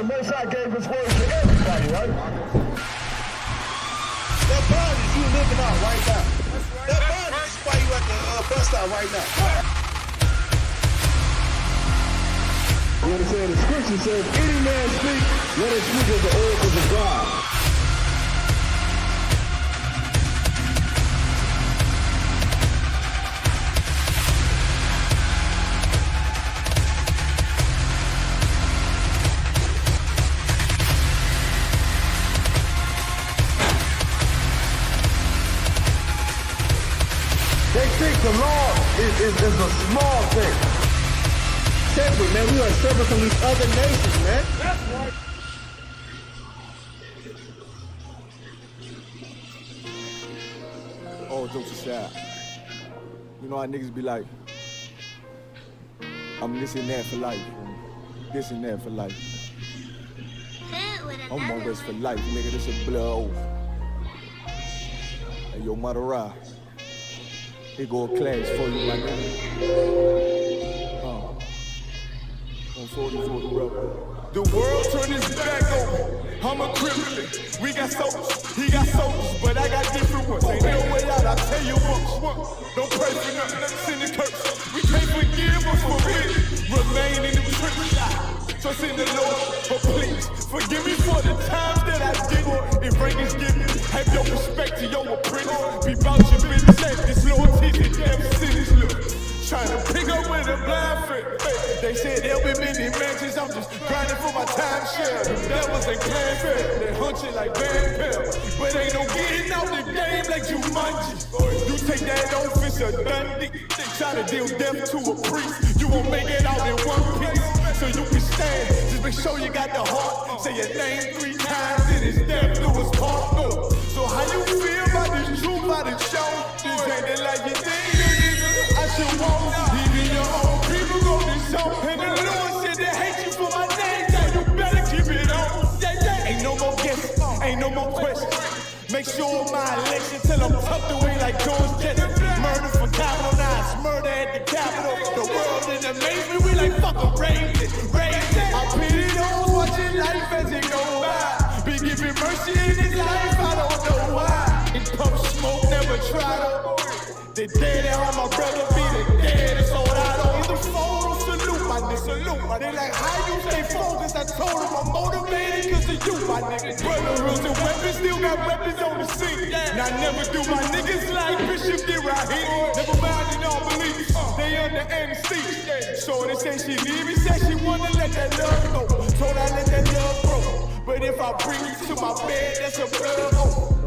the Most High gave his word to everybody, right? That bond is you living out right now. That bond is why you at the bus stop right now. You understand? The scripture says, any man speak, let him speak as the oracles of God. They think the law is a small thing. Separate, man. We are separate from these other nations, man. That's right. All jokes aside, you know how niggas be like, I'm this and that for life, this and that for life. I'm on this for life, nigga. This a blood oath. Hey, yo, Madara. Here go a class for you, my nigga. On 44 the rebel. The world turned its back over. I'm a criminal. We got soldiers, he got soldiers, but I got different ones. Ain't no way out, I tell you what. Don't pray for nothing, send the curse. We can't forgive us for it. Remain in the trenches. Trust in the Lord, but please forgive me for the times that I did it. If rankings give you, have your respect to your apprentice. Be about your business and this loyalty to damn cities. Look, trying to pick up with a blind friend. They said there'll be many mansions. I'm just grinding for my time share. That was a clan fair. They hunt you like Van Pell. But ain't no getting out the game like Jumanji. You take that office a Dundee. They try to deal death to a priest. You won't make it out in one piece. So you can stand. Just make sure you got the heart. Say your name 3 times. It is death to us part. So how you feel about this truth, about this show? This ain't the life you think, nigga. I should walk. Even your own people go this show. And the Lord said they hate you for my name. So you better keep it on. Ain't no more guessing. Ain't no more questions. Make sure my election till I'm tucked away like George Jetson. Murder for capital 9, murder at the Capitol. The world in amazement, we like fuck a raise it. I pity those watching life as it go by. Be giving mercy in his life, I don't know why. In pump smoke, never try to. The dead at home, my brother be the dead. It's all I don't. The photo salute, my nigga. Salute, my nigga. They like, how you stay focused? I told them I'm motivated cause of you, my nigga. Brotherhoods and weapons, still got weapons on the scene. Now never do my niggas like Bishop did right here. Never mind in all beliefs, they under anesthesia. So they say she leave me, said she wanna let that love go. Told I let that love grow. But if I bring you to my bed, that's a blood oath.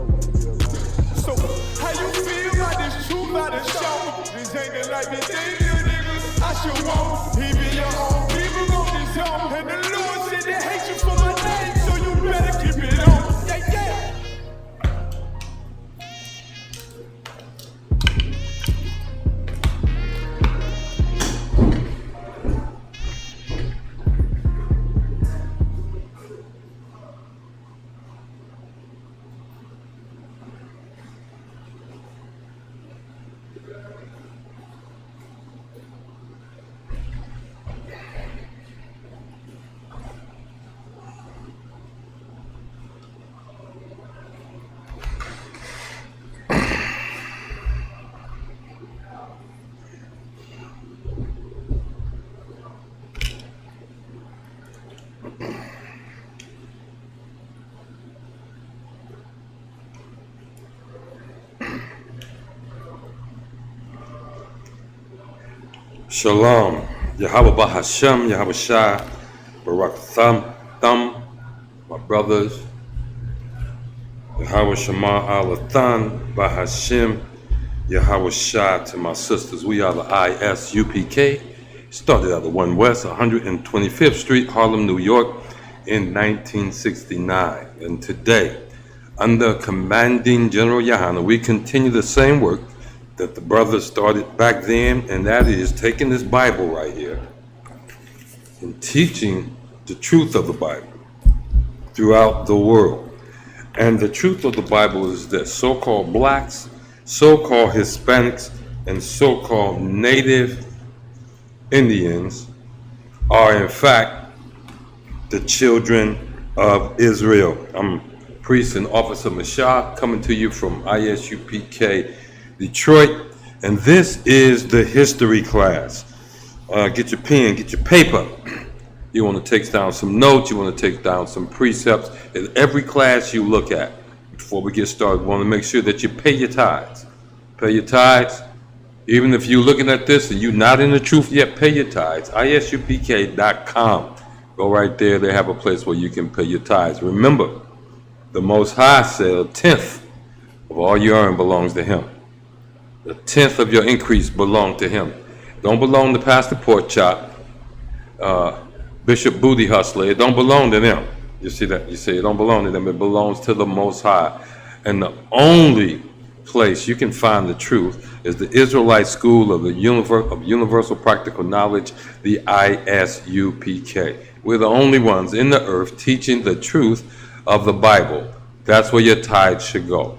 So, how you feel about this truth, about this show? This ain't the life you think, you niggas. I should walk. Even your own people go this home. And the Lord said they hate you for my name, so you better keep it on. Yeah, yeah. Shalom, Yahweh Bahashem, Yahweh Shai, Barak Thum, my brothers, Yahweh Shema Alathan, Bahashem, Yahweh Shai to my sisters. We are the ISUPK, started out of 1 West, 125th Street, Harlem, New York, in 1969. And today, under Commanding General Yohana, we continue the same work that the brothers started back then, and that is taking this Bible right here and teaching the truth of the Bible throughout the world. And the truth of the Bible is this: so-called blacks, so-called Hispanics, and so-called Native Indians are in fact the children of Israel. I'm Priest and Officer Mashah coming to you from ISUPK Detroit, and this is the history class. Get your pen, get your paper. You want to take down some notes, you want to take down some precepts. In every class you look at, before we get started, we want to make sure that you pay your tithes. Pay your tithes. Even if you're looking at this and you're not in the truth yet, pay your tithes. ISUPK.com. Go right there. They have a place where you can pay your tithes. Remember, the Most High said a tenth of all you earn belongs to Him. The tenth of your increase belongs to Him. Don't belong to Pastor Pork Chop, Bishop Booty Hustler. It don't belong to them. You see that? You see, it don't belong to them. It belongs to the Most High. And the only place you can find the truth is the Israelite School of Universal Practical Knowledge, the ISUPK. We're the only ones in the earth teaching the truth of the Bible. That's where your tithe should go.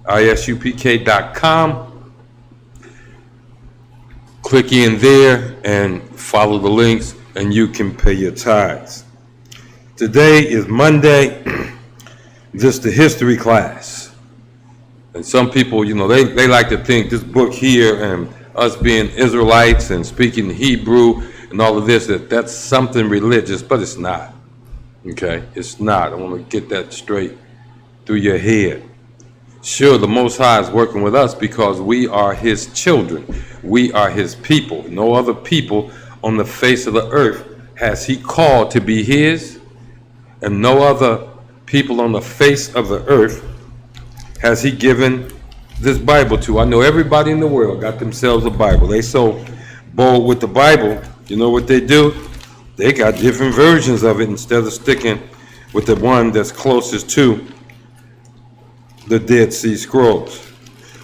ISUPK.com. Click in there and follow the links, and you can pay your tithes. Today is Monday. This is the history class. And some people, they like to think this book here and us being Israelites and speaking Hebrew and all of this, that's something religious, but it's not. Okay? It's not. I want to get that straight through your head. Sure, the Most High is working with us because we are His children. We are His people. No other people on the face of the earth has He called to be His, and no other people on the face of the earth has He given this Bible to. I know everybody in the world got themselves a Bible. They so bold with the Bible, you know what they do? They got different versions of it instead of sticking with the one that's closest to the Dead Sea Scrolls.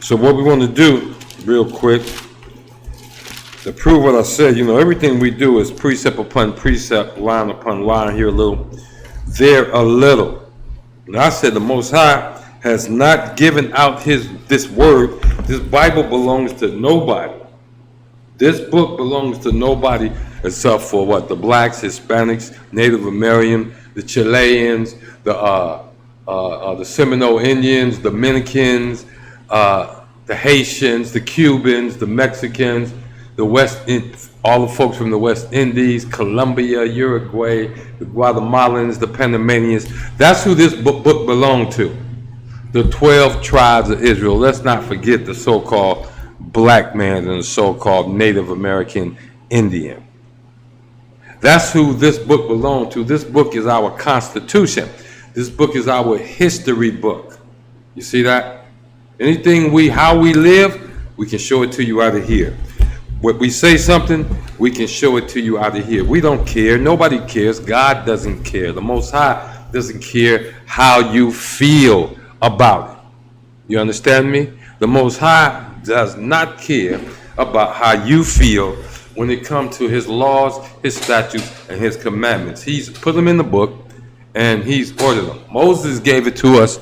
So what we want to do, real quick, to prove what I said, everything we do is precept upon precept, line upon line, here a little, there a little. And I said the Most High has not given out this word. This Bible belongs to nobody. This book belongs to nobody except for what? The blacks, Hispanics, Native American, the Chileans, the Seminole Indians, the Dominicans, the Haitians, the Cubans, the Mexicans, all the folks from the West Indies, Colombia, Uruguay, the Guatemalans, the Panamanians. That's who this book belonged to. The 12 tribes of Israel. Let's not forget the so-called black man and the so-called Native American Indian. That's who this book belonged to. This book is our Constitution. This book is our history book. You see that? How we live, we can show it to you out of here. When we say something, we can show it to you out of here. We don't care. Nobody cares. God doesn't care. The Most High doesn't care how you feel about it. You understand me? The Most High does not care about how you feel when it comes to His laws, His statutes, and His commandments. He's put them in the book, and He's ordered them. Moses gave it to us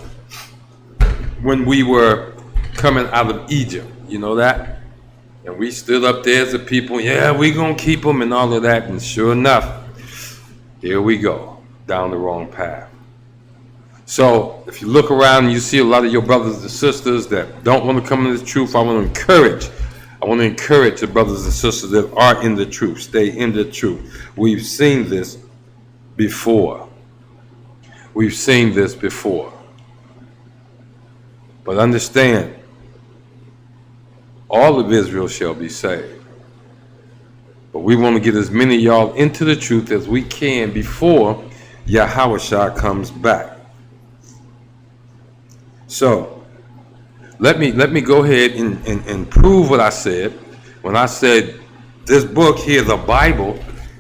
when we were coming out of Egypt. You know that? And we stood up there as a people, we're going to keep them and all of that. And sure enough, here we go, down the wrong path. So if you look around and you see a lot of your brothers and sisters that don't want to come into the truth, I want to encourage the brothers and sisters that are in the truth. Stay in the truth. We've seen this before. But understand, all of Israel shall be saved. But we want to get as many of y'all into the truth as we can before Yahushua comes back. So let me go ahead and prove what I said when I said this book here, the Bible,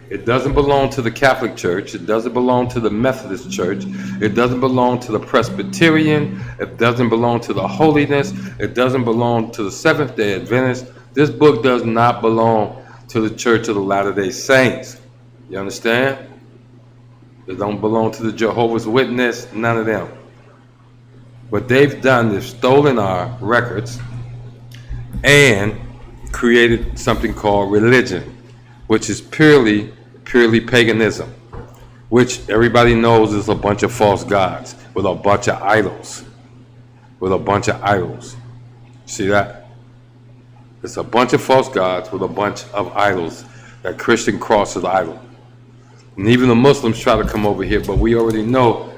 it doesn't belong to the Catholic Church. It doesn't belong to the Methodist Church. It doesn't belong to the Presbyterian. It doesn't belong to the Holiness. It doesn't belong to the Seventh-day Adventists. This book does not belong to the Church of the Latter-day Saints. You understand? It don't belong to the Jehovah's Witness, none of them. What they've done is stolen our records and created something called religion, which is purely paganism, which everybody knows is a bunch of false gods with a bunch of idols. See that? It's a bunch of false gods with a bunch of idols. That Christian cross is idol. And even the Muslims try to come over here, but we already know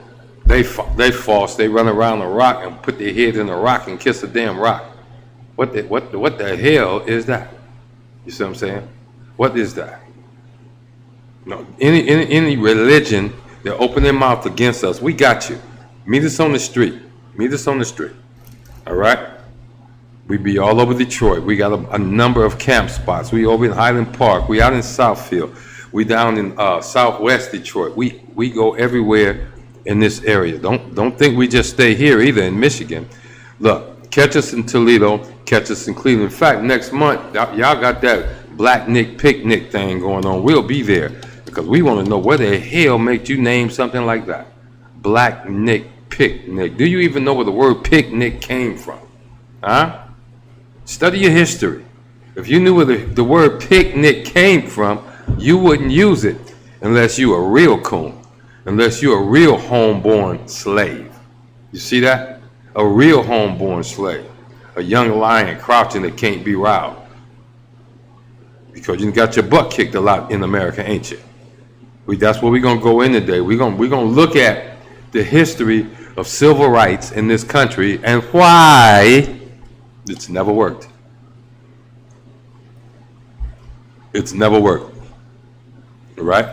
they false. They run around a rock and put their head in a rock and kiss a damn rock. What the hell is that? You see what I'm saying? What is that? No, any religion, they open their mouth against us. We got you. Meet us on the street. All right? We be all over Detroit. We got a number of camp spots. We over in Highland Park. We out in Southfield. We down in Southwest Detroit. We go everywhere in this area. Don't think we just stay here either in Michigan. Look, catch us in Toledo. Catch us in Cleveland. In fact, next month, y'all got that Black Nick Picnic thing going on. We'll be there because we want to know where the hell made you name something like that. Black Nick Picnic. Do you even know where the word picnic came from? Huh? Study your history. If you knew where the word picnic came from, you wouldn't use it unless you a real coon, unless you're a real homeborn slave. You see that? A real homeborn slave. A young lion crouching that can't be riled. Because you got your butt kicked a lot in America, ain't you? That's where we're going to go in today. We're going to look at the history of civil rights in this country and why it's never worked. It's never worked. All right?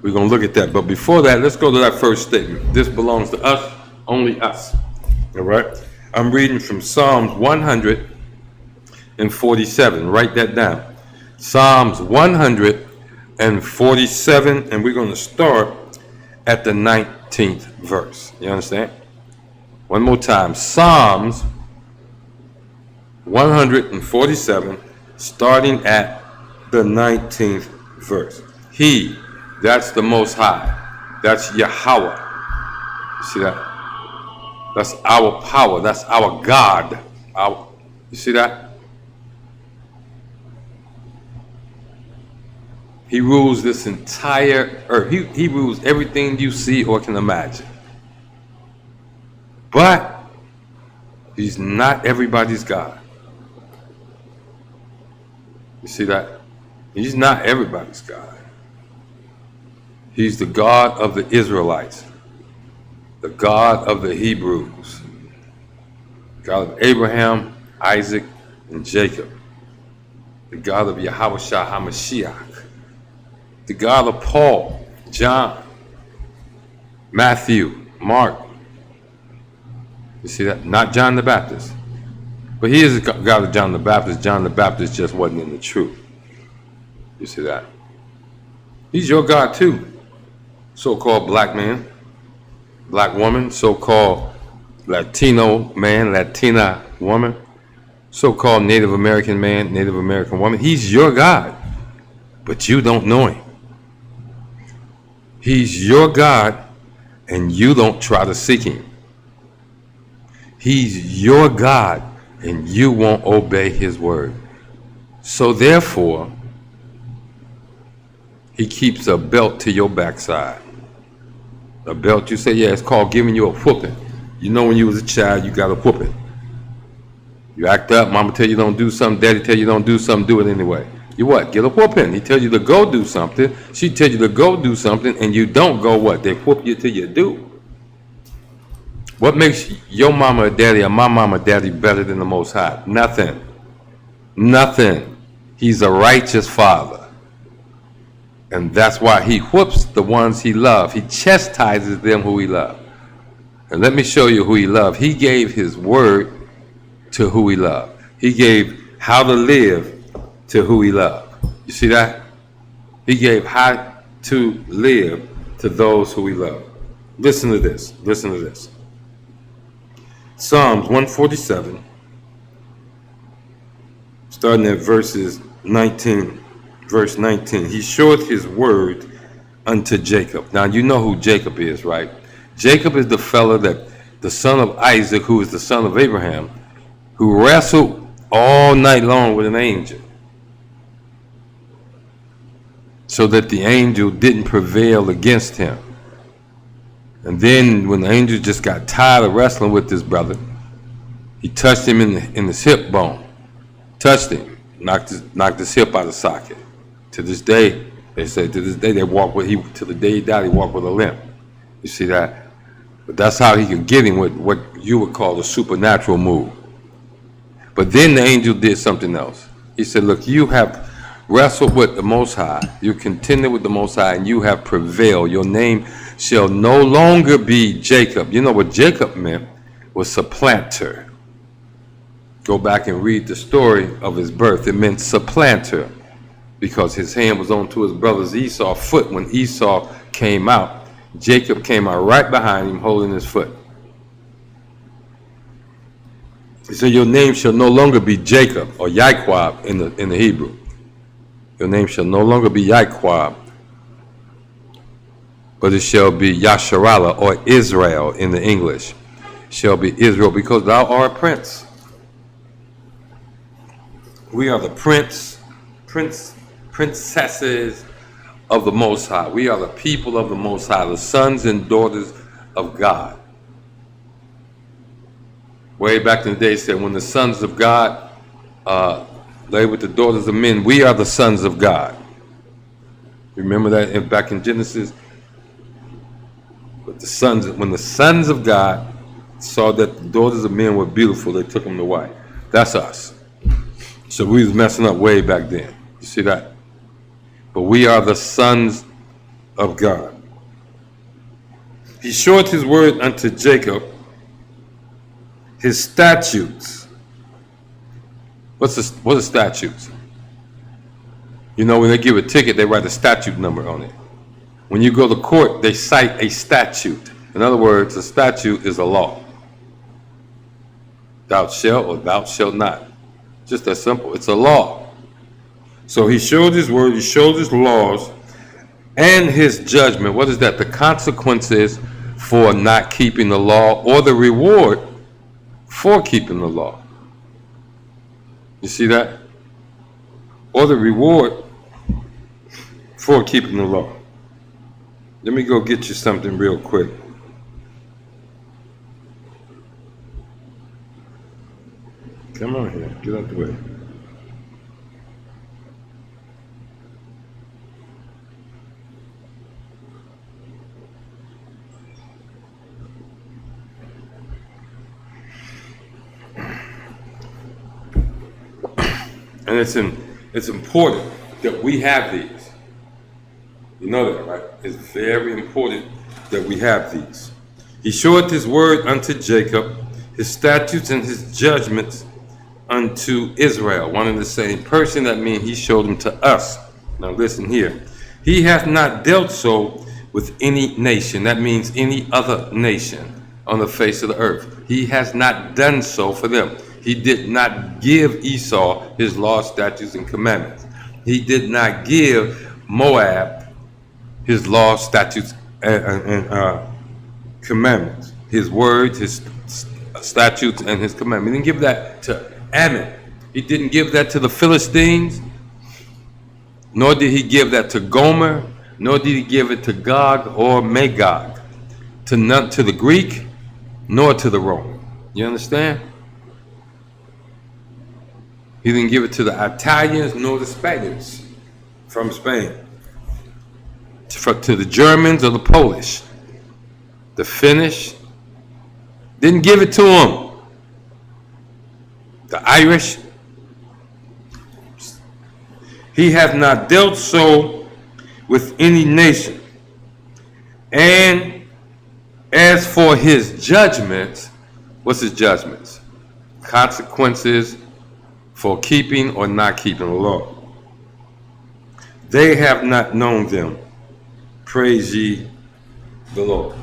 We're going to look at that. But before that, let's go to that first statement. This belongs to us, only us. All right? I'm reading from Psalms 147. Write that down. Psalms 147, and we're going to start at the 19th verse. You understand? One more time. Psalms 147, starting at the 19th verse. He, that's the Most High. That's Yahweh. You see that? That's our power. That's our God. You see that? He rules this entire earth. He rules everything you see or can imagine. But he's not everybody's God. You see that? He's not everybody's God. He's the God of the Israelites, the God of the Hebrews, God of Abraham, Isaac, and Jacob, the God of Yahushua HaMashiach, the God of Paul, John, Matthew, Mark. You see that? Not John the Baptist. But he is the God of John the Baptist. John the Baptist just wasn't in the truth. You see that? He's your God too. So-called black man, black woman, so-called Latino man, Latina woman, so-called Native American man, Native American woman. He's your God, but you don't know him. He's your God, and you don't try to seek him. He's your God, and you won't obey his word. So therefore, he keeps a belt to your backside. A belt, you say, yeah, it's called giving you a whooping. You know when you was a child, you got a whooping. You act up, mama tell you don't do something, daddy tell you don't do something, do it anyway. You what? Get a whooping. He tells you to go do something. She tells you to go do something, and you don't go what? They whoop you till you do. What makes your mama or daddy or my mama or daddy better than the Most High? Nothing. Nothing. He's a righteous father. And that's why he whoops the ones he loves. He chastises them who he loves. And let me show you who he loved. He gave his word to who he loved. He gave how to live to who he loved. You see that? He gave how to live to those who he loved. Listen to this. Listen to this. Psalms 147, starting at verse 19. He showeth his word unto Jacob. Now you know who Jacob is, right? Jacob is the fellow that the son of Isaac, who is the son of Abraham, who wrestled all night long with an angel, so that the angel didn't prevail against him. And then when the angel just got tired of wrestling with this brother, he touched him in his hip bone. Touched him, knocked his hip out of socket. To this day, they say, to this day, they walk with, till the day he died, he walked with a limp. You see that? But that's how he could get him with what you would call a supernatural move. But then the angel did something else. He said, look, you have wrestled with the Most High. You contended with the Most High, and you have prevailed. Your name shall no longer be Jacob. You know what Jacob meant was supplanter. Go back and read the story of his birth. It meant supplanter because his hand was onto his brother's Esau's foot. When Esau came out, Jacob came out right behind him holding his foot. He said, your name shall no longer be Jacob or Yaquab in the Hebrew. Your name shall no longer be Yaquab, but it shall be Yasharallah or Israel in the English. It shall be Israel because thou art a prince. We are the princesses of the Most High. We are the people of the Most High, the sons and daughters of God. Way back in the day, it said, when the sons of God lay with the daughters of men, we are the sons of God. Remember that back in Genesis? But when the sons of God saw that the daughters of men were beautiful, they took them to wife. That's us. So we was messing up way back then. You see that? But we are the sons of God. He showed his word unto Jacob, his statutes. What are statutes? You know, when they give a ticket, they write a statute number on it. When you go to court, they cite a statute. In other words, a statute is a law. Thou shalt or thou shalt not. Just that simple. It's a law. So he showed his word, he showed his laws, and his judgment. What is that? The consequences for not keeping the law or the reward for keeping the law. You see that? Or the reward for keeping the law. Let me go get you something real quick. Come on here, get out the way. And it's important that we have these. You know that, right? It's very important that we have these. He showed his word unto Jacob, his statutes and his judgments unto Israel. One and the same person. That means he showed them to us. Now listen here. He hath not dealt so with any nation. That means any other nation on the face of the earth. He has not done so for them. He did not give Esau his laws, statutes, and commandments. He did not give Moab his laws, statutes, and commandments. His words, his statutes, and his commandments. He didn't give that to Ammon. He didn't give that to the Philistines. Nor did he give that to Gomer. Nor did he give it to Gog or Magog. To the Greek, nor to the Roman. You understand? He didn't give it to the Italians nor the Spaniards from Spain. To the Germans or the Polish. The Finnish. Didn't give it to them. The Irish. He hath not dealt so with any nation. And as for his judgments, what's his judgments? Consequences for keeping or not keeping the law. They have not known them. Praise ye the Lord.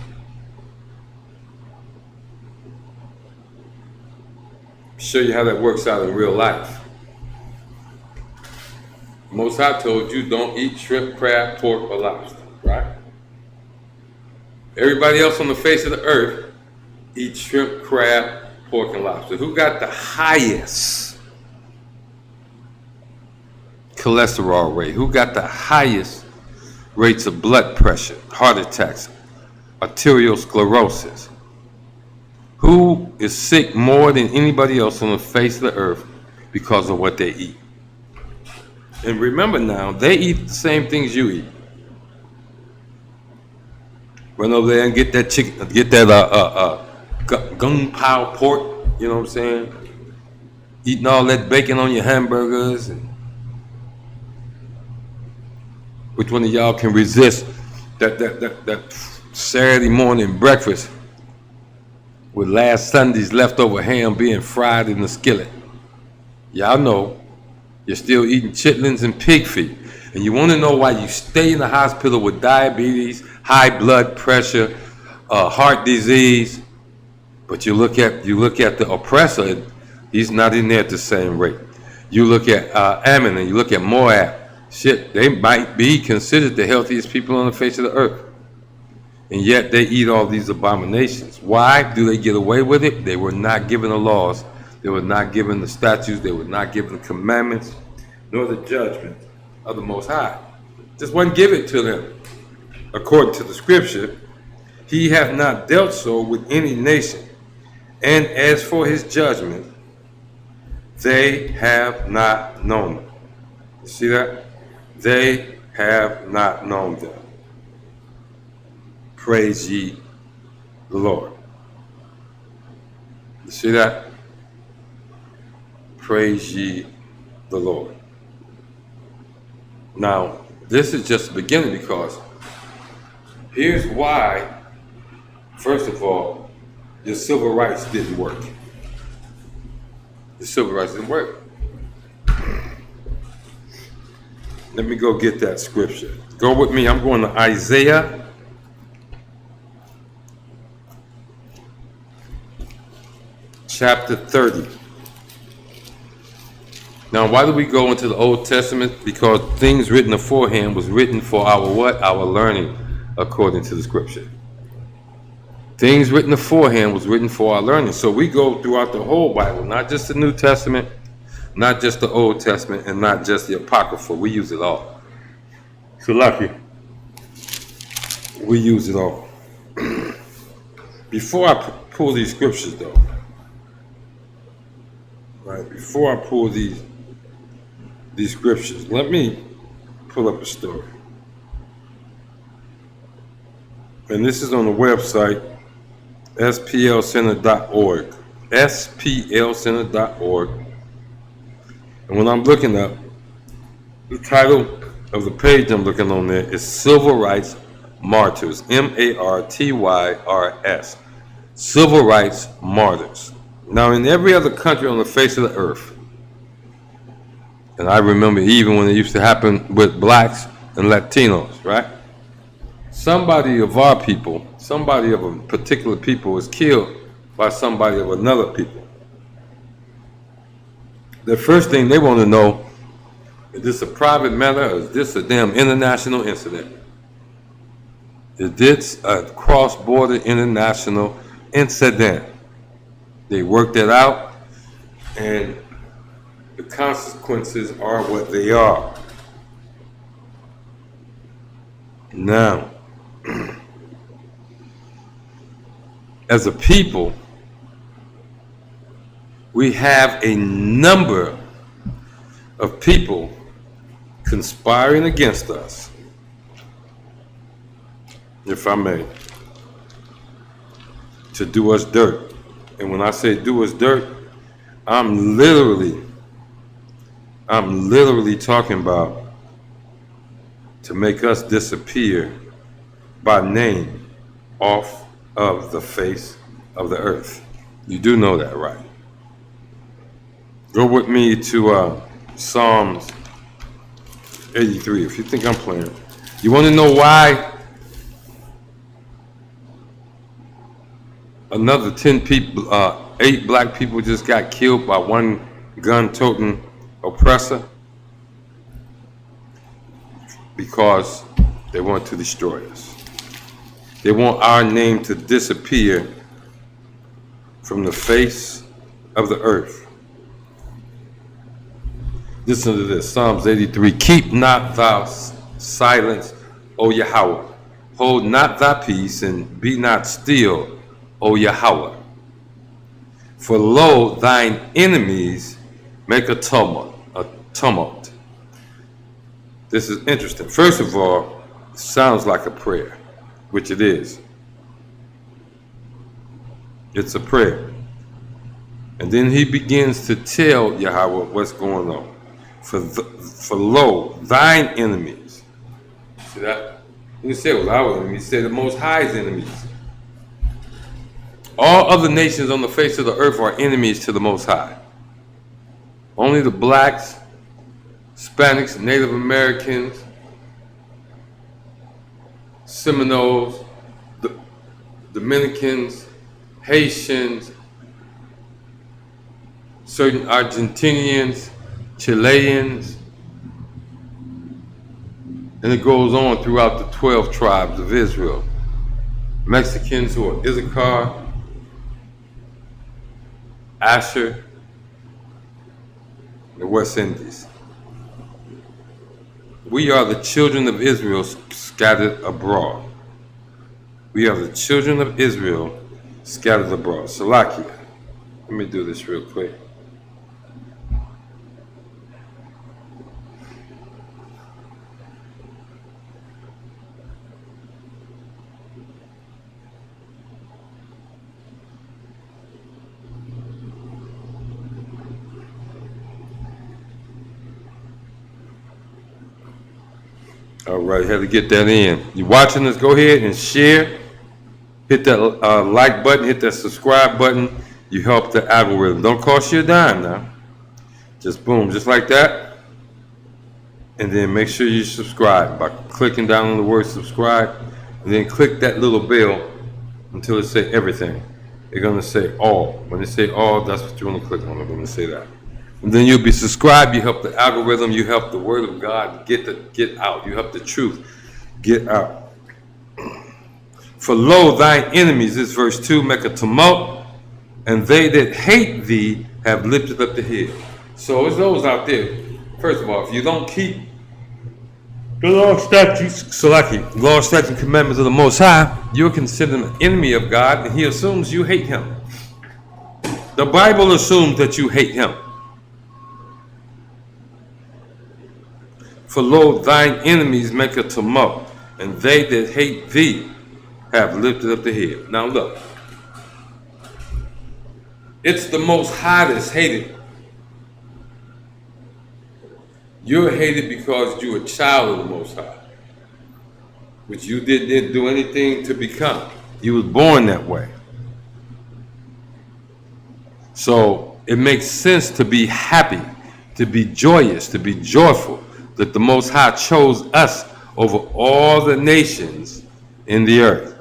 Show you how that works out in real life. Most High told you don't eat shrimp, crab, pork, or lobster, right? Everybody else on the face of the earth eats shrimp, crab, pork, and lobster. Who got the highest cholesterol rate? Who got the highest rates of blood pressure, heart attacks, arteriosclerosis. Who is sick more than anybody else on the face of the earth because of what they eat? And remember now, they eat the same things you eat. Run over there and get that chicken, get that gung pao pork. You know what I'm saying? Eating all that bacon on your hamburgers. And which one of y'all can resist that Saturday morning breakfast with last Sunday's leftover ham being fried in the skillet? Y'all know you're still eating chitlins and pig feet. And you want to know why you stay in the hospital with diabetes, high blood pressure, heart disease, but you look at the oppressor, he's not in there at the same rate. You look at Ammon and you look at Moab, shit, they might be considered the healthiest people on the face of the earth. And yet they eat all these abominations. Why do they get away with it? They were not given the laws. They were not given the statutes. They were not given the commandments, nor the judgment of the Most High. Just wasn't given to them. According to the scripture, he hath not dealt so with any nation. And as for his judgment, they have not known them. You see that? They have not known them. Praise ye the Lord. You see that? Praise ye the Lord. Now, this is just the beginning, because here's why, first of all, the civil rights didn't work. The civil rights didn't work. Let me go get that scripture. Go with me. I'm going to Isaiah chapter 30. Now, why do we go into the Old Testament? Because things written beforehand was written for our what? Our learning, according to the scripture. Things written beforehand was written for our learning. So we go throughout the whole Bible, not just the New Testament, not just the Old Testament, and not just the Apocrypha. We use it all. So lucky. We use it all. Before I pull these scriptures, though, right? Before I pull these scriptures, let me pull up a story. And this is on the website, splcenter.org. splcenter.org. And when I'm looking up, the title of the page I'm looking on there is Civil Rights Martyrs. MARTYRS. Civil Rights Martyrs. Now, in every other country on the face of the earth, and I remember even when it used to happen with blacks and Latinos, right? Somebody of our people, somebody of a particular people was killed by somebody of another people. The first thing they want to know, is this a private matter or is this a damn international incident? Is this a cross-border international incident? They worked it out, and the consequences are what they are. Now, as a people, we have a number of people conspiring against us, if I may, to do us dirt. And when I say do us dirt, I'm literally talking about to make us disappear by name off of the face of the earth. You do know that, right? Go with me to Psalms 83, if you think I'm playing. You want to know why another 10 people, 8 black people just got killed by one gun-toting oppressor? Because they want to destroy us. They want our name to disappear from the face of the earth. Listen to this, Psalms 83. Keep not thou silence, O Yahweh. hold not thy peace, and be not still, O Yahweh. For lo, thine enemies make a tumult. This is interesting. First of all, it sounds like a prayer, which it is. It's a prayer. And then he begins to tell Yahweh what's going on. For lo, thine enemies. See that? He didn't say it was our enemies. He said the Most High's enemies. All other nations on the face of the earth are enemies to the Most High. Only the blacks, Hispanics, Native Americans, Seminoles, the Dominicans, Haitians, certain Argentinians, Chileans, and it goes on throughout the 12 tribes of Israel. Mexicans who are Issachar, Asher, the West Indies. We are the children of Israel scattered abroad. We are the children of Israel scattered abroad. Salakia. Let me do this real quick. All right, had to get that in. You watching this, go ahead and share. Hit that like button, hit that subscribe button. You help the algorithm. Don't cost you a dime now. Just boom, just like that. And then make sure you subscribe by clicking down on the word subscribe. And then click that little bell until it say everything. They're going to say all. When they say all, that's what you want to click on. They're going to say that. And then you'll be subscribed. You help the algorithm. You help the word of God get out. You help the truth get out. For lo, thine enemies, this verse 2, make a tumult, and they that hate thee have lifted up the head. So it's those out there. First of all, if you don't keep the law, statutes, law, statutes, commandments of the Most High, you're considered an enemy of God, and He assumes you hate Him. The Bible assumes that you hate Him. For lo, thine enemies make a tumult, and they that hate thee have lifted up the head. Now look, it's the Most High that's hated. You're hated because you're a child of the Most High, which you didn't do anything to become. You was born that way. So it makes sense to be happy, to be joyous, to be joyful that the Most High chose us over all the nations in the earth.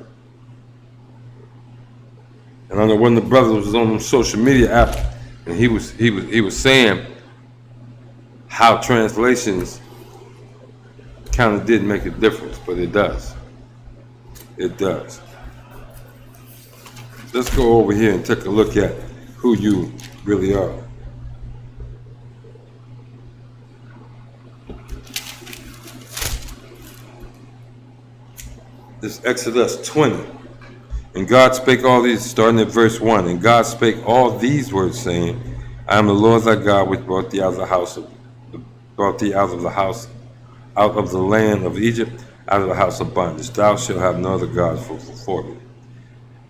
And I know one of the brothers was on the social media app, and he was saying how translations kind of didn't make a difference, but it does. It does. Let's go over here and take a look at who you really are. This is Exodus 20. And God spake all these, starting at verse 1, and God spake all these words, saying, I am the Lord thy God, which brought thee out of the land of Egypt, out of the house of bondage. Thou shalt have no other gods before me.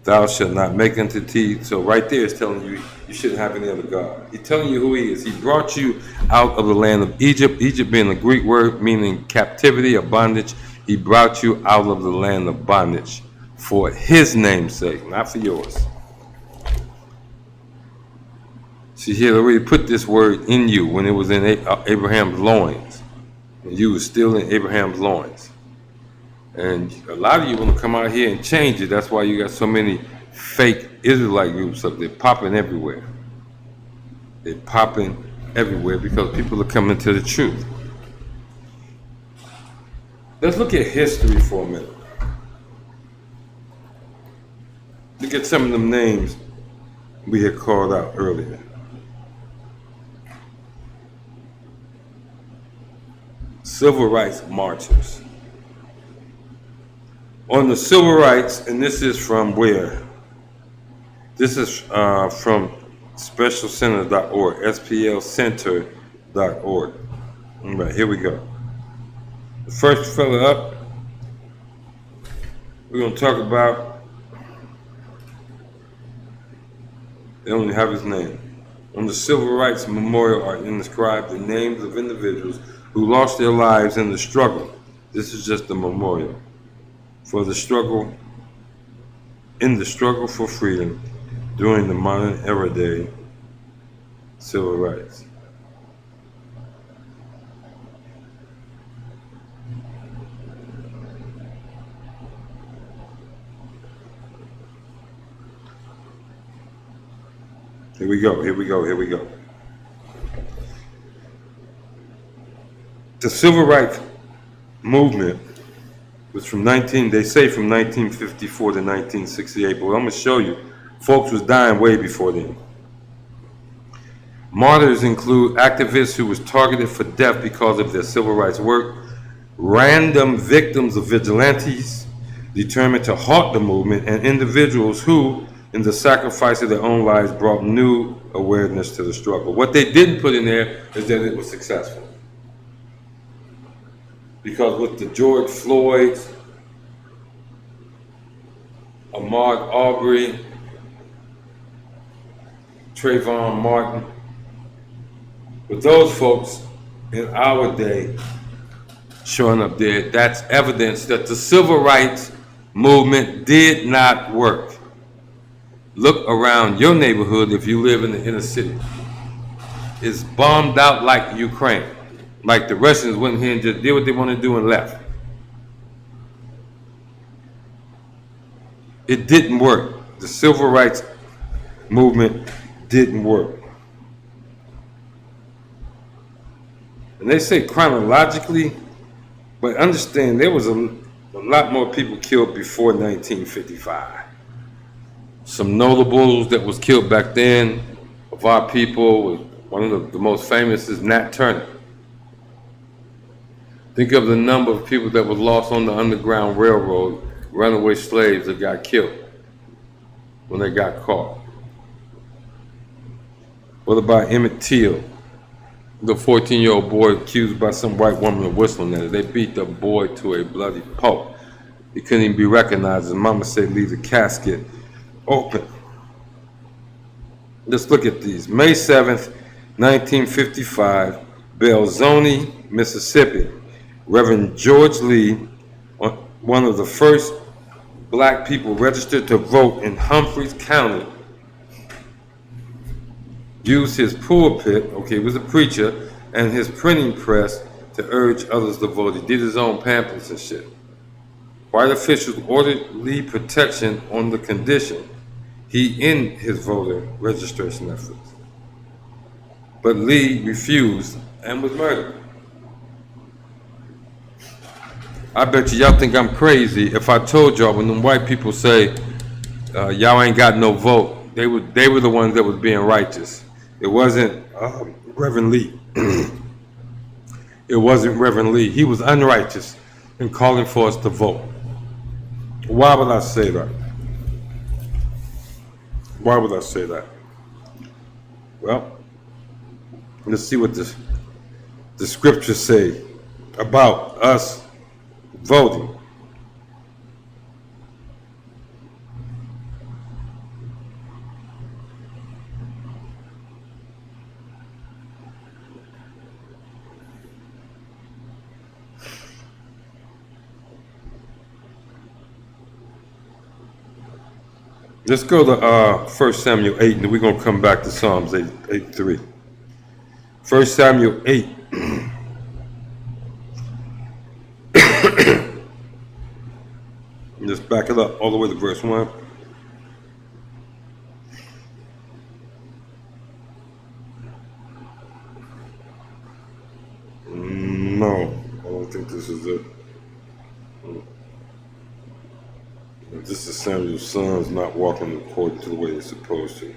Thou shalt not make unto thee. So right there is telling you, you shouldn't have any other God. He's telling you who He is. He brought you out of the land of Egypt. Egypt being a Greek word meaning captivity or bondage. He brought you out of the land of bondage for His name's sake, not for yours. See, He had already put this word in you when it was in Abraham's loins. And you were still in Abraham's loins. And a lot of you want to come out here and change it. That's why you got so many fake Israelite groups up there popping everywhere. They're popping everywhere because people are coming to the truth. Let's look at history for a minute. Look at some of them names we had called out earlier. Civil rights marchers. On the civil rights, and this is from where? This is from specialcenter.org, splcenter.org. All right, here we go. The first fella up, we're going to talk about, they only have his name. On the Civil Rights Memorial are inscribed the names of individuals who lost their lives in the struggle. This is just the memorial for the struggle, in the struggle for freedom during the modern era day civil rights. Here we go, here we go, here we go. The civil rights movement was from they say from 1954 to 1968, but I'm gonna show you, folks was dying way before then. Martyrs include activists who was targeted for death because of their civil rights work, random victims of vigilantes determined to halt the movement, and individuals who, in the sacrifice of their own lives, brought new awareness to the struggle. What they didn't put in there is that it was successful. Because with the George Floyds, Ahmaud Arbery, Trayvon Martin, with those folks in our day showing up there, that's evidence that the civil rights movement did not work. Look around your neighborhood if you live in the inner city. It's bombed out like Ukraine. Like the Russians went here and just did what they want to do and left. It didn't work. The civil rights movement didn't work. And they say chronologically, but understand there was a lot more people killed before 1955. Some notables that was killed back then of our people, one of the most famous is Nat Turner. Think of the number of people that was lost on the Underground Railroad, runaway slaves that got killed when they got caught. What about Emmett Till, the 14-year-old boy accused by some white woman of whistling at it? They beat the boy to a bloody pulp. He couldn't even be recognized. His mama said, leave the casket open. Let's look at these. May 7th, 1955, Belzoni, Mississippi. Reverend George Lee, one of the first black people registered to vote in Humphreys County, used his pulpit, he was a preacher, and his printing press to urge others to vote. He did his own pamphlets and shit. White officials ordered Lee protection on the condition he end his voter registration efforts. But Lee refused and was murdered. I bet y'all think I'm crazy if I told y'all when them white people say y'all ain't got no vote, they were the ones that was being righteous. It wasn't Reverend Lee. It wasn't Reverend Lee. He was unrighteous in calling for us to vote. Why would I say that? Why would I say that? Well, let's see what the scriptures say about us voting. Let's go to 1 Samuel 8, and we're going to come back to Psalms 8:3. 1 Samuel 8. Just back it up all the way to verse 1. No, I don't think this is it. This is Samuel's sons not walking according to the way they're supposed to.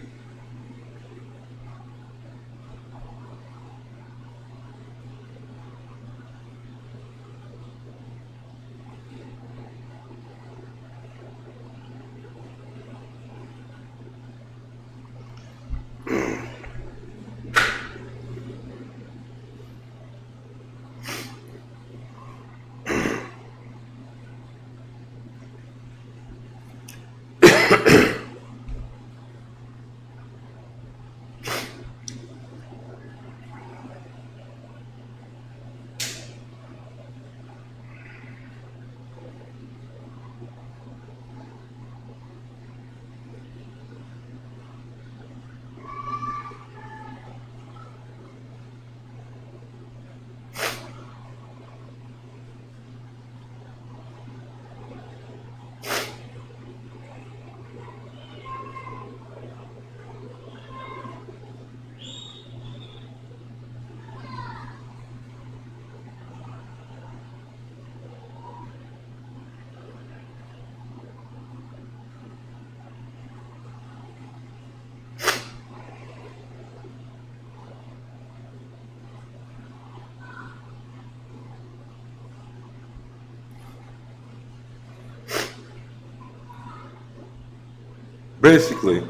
basically,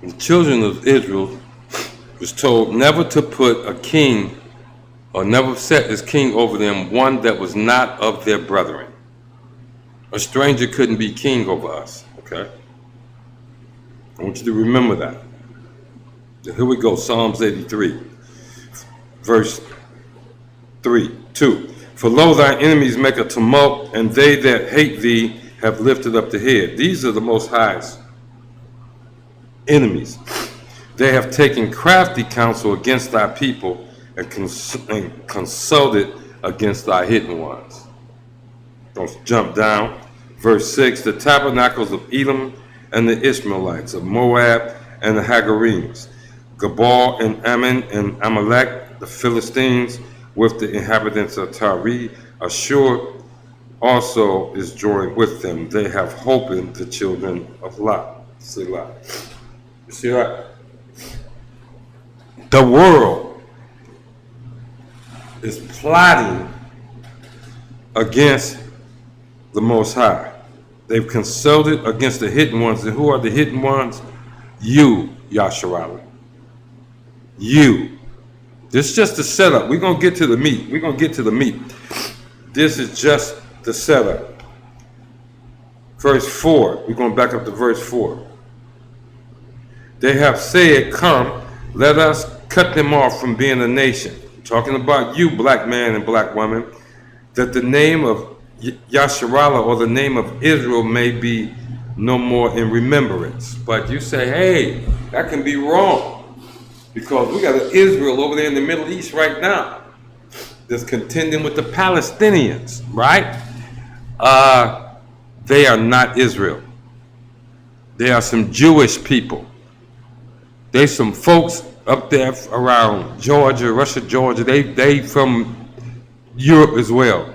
the children of Israel was told never to put a king or never set as king over them one that was not of their brethren. A stranger couldn't be king over us, okay? I want you to remember that. Here we go, Psalms 83, verse 2. For lo, thy enemies make a tumult, and they that hate thee have lifted up the head. These are the Most High's enemies. They have taken crafty counsel against thy people and consulted against thy hidden ones. Don't jump down. Verse 6, the tabernacles of Edom and the Ishmaelites, of Moab and the Hagarenes, Gabal and Ammon and Amalek, the Philistines, with the inhabitants of Tari. Ashur also is joined with them. They have holpen the children of Lot. Selah. You see that? The world is plotting against the Most High. They've consulted against the hidden ones. And who are the hidden ones? You, Yasharala. You. This is just the setup. We're going to get to the meat. We're going to get to the meat. This is just the setup. Verse 4. We're going to back up to verse 4. They have said, come, let us cut them off from being a nation. Talking about you, black man and black woman, that the name of Yasharala or the name of Israel may be no more in remembrance. But you say, hey, that can be wrong. Because we got an Israel over there in the Middle East right now that's contending with the Palestinians, right? They are not Israel. They are some Jewish people. There's some folks up there around Georgia, Russia, Georgia. They from Europe as well,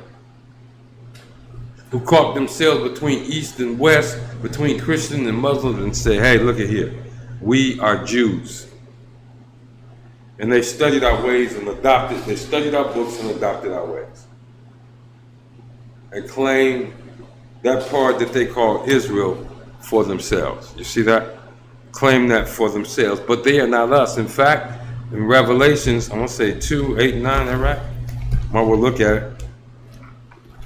who caught themselves between East and West, between Christians and Muslims, and say, hey, look at here. We are Jews. And they studied our ways and adopted, they studied our books and adopted our ways. And claimed that part that they call Israel for themselves. You see that? Claim that for themselves. But they are not us. In fact, in Revelations, I'm going to say 2, 8, 9, that right? Well, we'll look at it.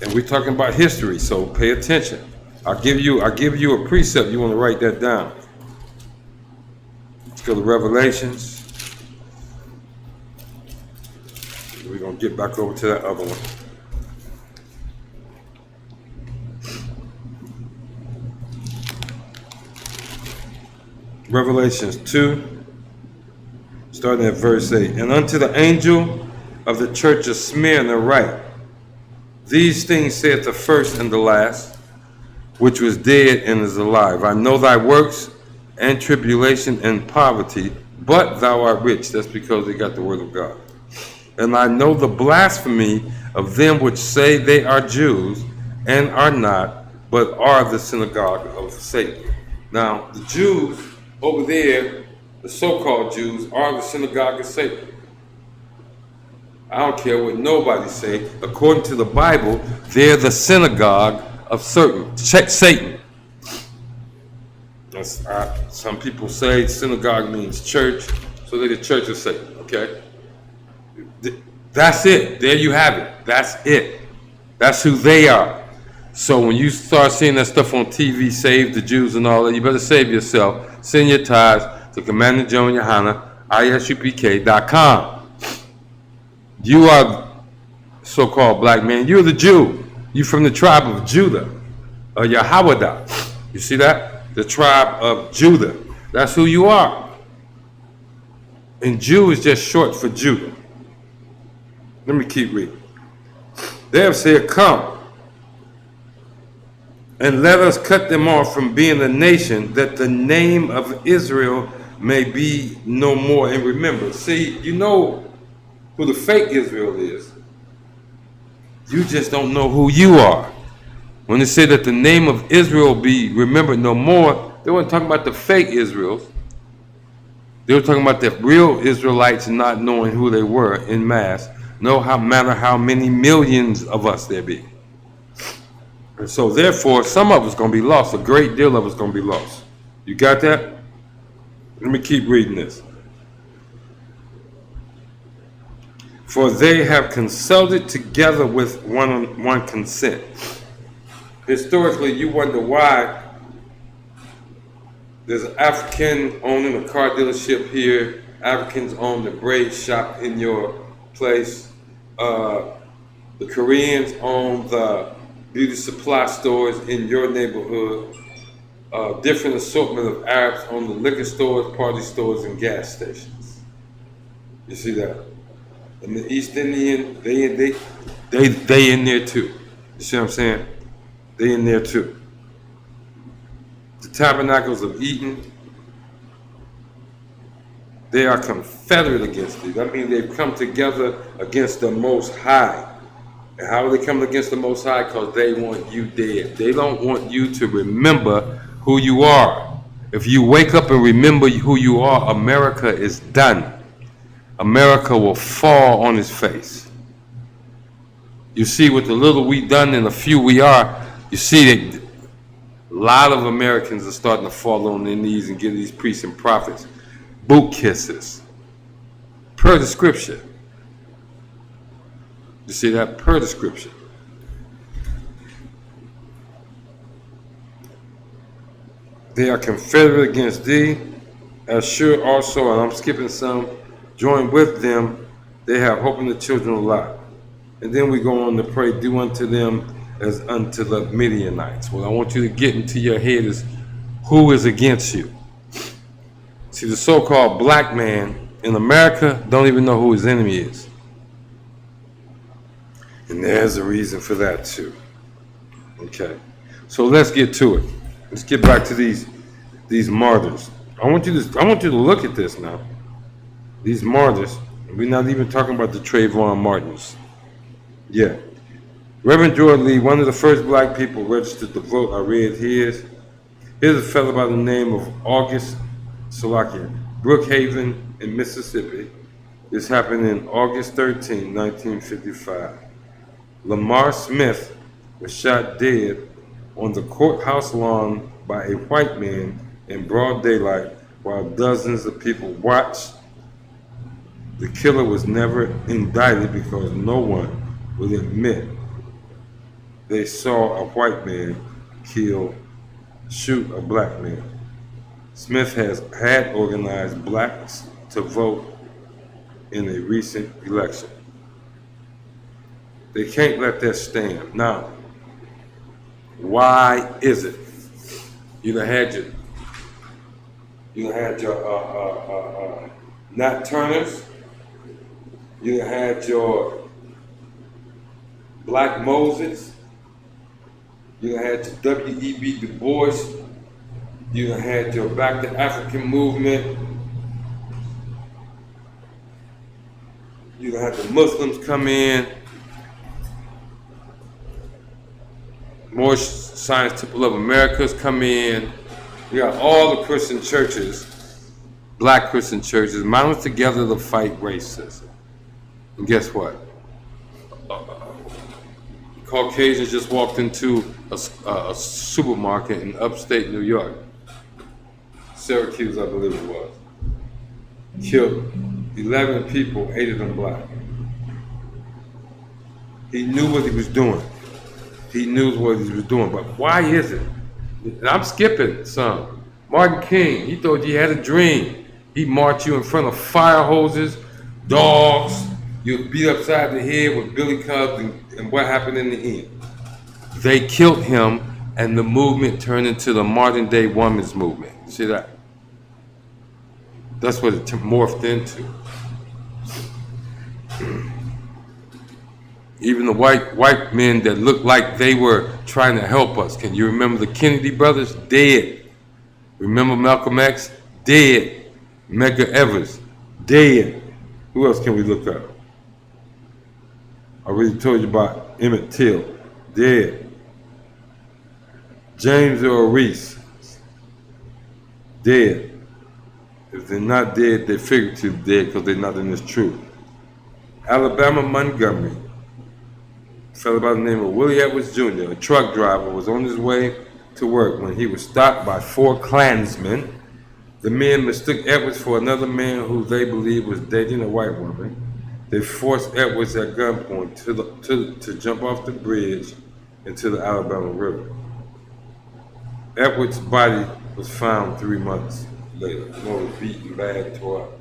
And we're talking about history, so pay attention. I'll give you a precept. You want to write that down. Let's go to Revelations. We're going to get back over to that other one. Revelations 2, starting at verse 8. And unto the angel of the church of Smyrna write, these things saith the first and the last, which was dead and is alive. I know thy works and tribulation and poverty, but thou art rich. That's because they got the word of God. And I know the blasphemy of them which say they are Jews and are not, but are the synagogue of Satan. Now, the Jews over there, the so-called Jews, are the synagogue of Satan. I don't care what nobody say. According to the Bible, they're the synagogue of Satan. Some people say synagogue means church, so they're the church of Satan, okay? That's it. There you have it. That's it. That's who they are. So when you start seeing that stuff on TV, save the Jews and all that, you better save yourself. Send your tithes to Commander Joe and Johanna, isupk.com. You are so-called black man. You're the Jew. You're from the tribe of Judah, or Yahwadah. You see that? The tribe of Judah. That's who you are. And Jew is just short for Judah. Let me keep reading. They have said, come, and let us cut them off from being a nation, that the name of Israel may be no more in remembrance. See, you know who the fake Israel is. You just don't know who you are. When they say that the name of Israel be remembered no more, they weren't talking about the fake Israels. They were talking about the real Israelites not knowing who they were in mass, no matter how many millions of us there be. And so therefore, some of us going to be lost. A great deal of us going to be lost. You got that? Let me keep reading this. For they have consulted together with one consent. Historically, you wonder why there's an African owning a car dealership here. Africans own the braid shop in your place. The Koreans own the beauty supply stores in your neighborhood. Different assortment of Arabs own the liquor stores, party stores, and gas stations. You see that? And the East Indian, they in there too. You see what I'm saying? They in there too. The Tabernacles of Eden, they are confederate against thee. That means they've come together against the Most High. And how are they coming against the Most High? Because they want you dead. They don't want you to remember who you are. If you wake up and remember who you are, America is done. America will fall on its face. You see, with the little we done and the few we are, you see that a lot of Americans are starting to fall on their knees and give these priests and prophets boot kisses. Per the scripture. You see that? Per the scripture. They are confederate against thee, as sure also, and I'm skipping some, join with them, they have hope in the children of Lot. And then we go on to pray, do unto them as unto the Midianites. What I want you to get into your head is, who is against you? See, the so-called black man in America don't even know who his enemy is. And there's a reason for that too. Okay, so let's get to it. Let's get back to these martyrs. I want you to look at this now. These martyrs. We're not even talking about the Trayvon Martins. Yeah. Reverend Jordan Lee, one of the first black people registered to vote. I read his. Here's a fellow by the name of August Salakia, Brookhaven in Mississippi. This happened in August 13, 1955. Lamar Smith was shot dead on the courthouse lawn by a white man in broad daylight while dozens of people watched. The killer was never indicted because no one would admit they saw a white man shoot a black man. Smith had organized blacks to vote in a recent election. They can't let that stand. Now, why is it? You done had your Nat Turners. You done had your Black Moses. You done had your W.E.B. Du Bois. You done had your Back to African movement. You done had the Muslims come in. More Science Temple of America's come in. You got all the Christian churches, black Christian churches, mounted together to fight racism. And guess what? Caucasians just walked into a supermarket in upstate New York, Syracuse, I believe it was. Killed 11 people, 8 of them black. He knew what he was doing. He knew what he was doing, but why is it? And I'm skipping some. Martin King, he thought you had a dream. He marched you in front of fire hoses, dogs. You beat upside the head with billy clubs, and what happened in the end? They killed him, and the movement turned into the modern day women's movement. You see that? That's what it morphed into. Even the white men that looked like they were trying to help us. Can you remember the Kennedy brothers? Dead. Remember Malcolm X? Dead. Medgar Evers? Dead. Who else can we look up? I already told you about Emmett Till. Dead. James Earl Reese. Dead. If they're not dead, they're figurative dead because they're not in this truth. Alabama, Montgomery. A fellow by the name of Willie Edwards Jr., a truck driver, was on his way to work when he was stopped by 4 Klansmen. The men mistook Edwards for another man who they believed was dating a white woman. They forced Edwards at gunpoint to jump off the bridge into the Alabama River. Edwards' body was found 3 months later. He was beaten bad, tore up.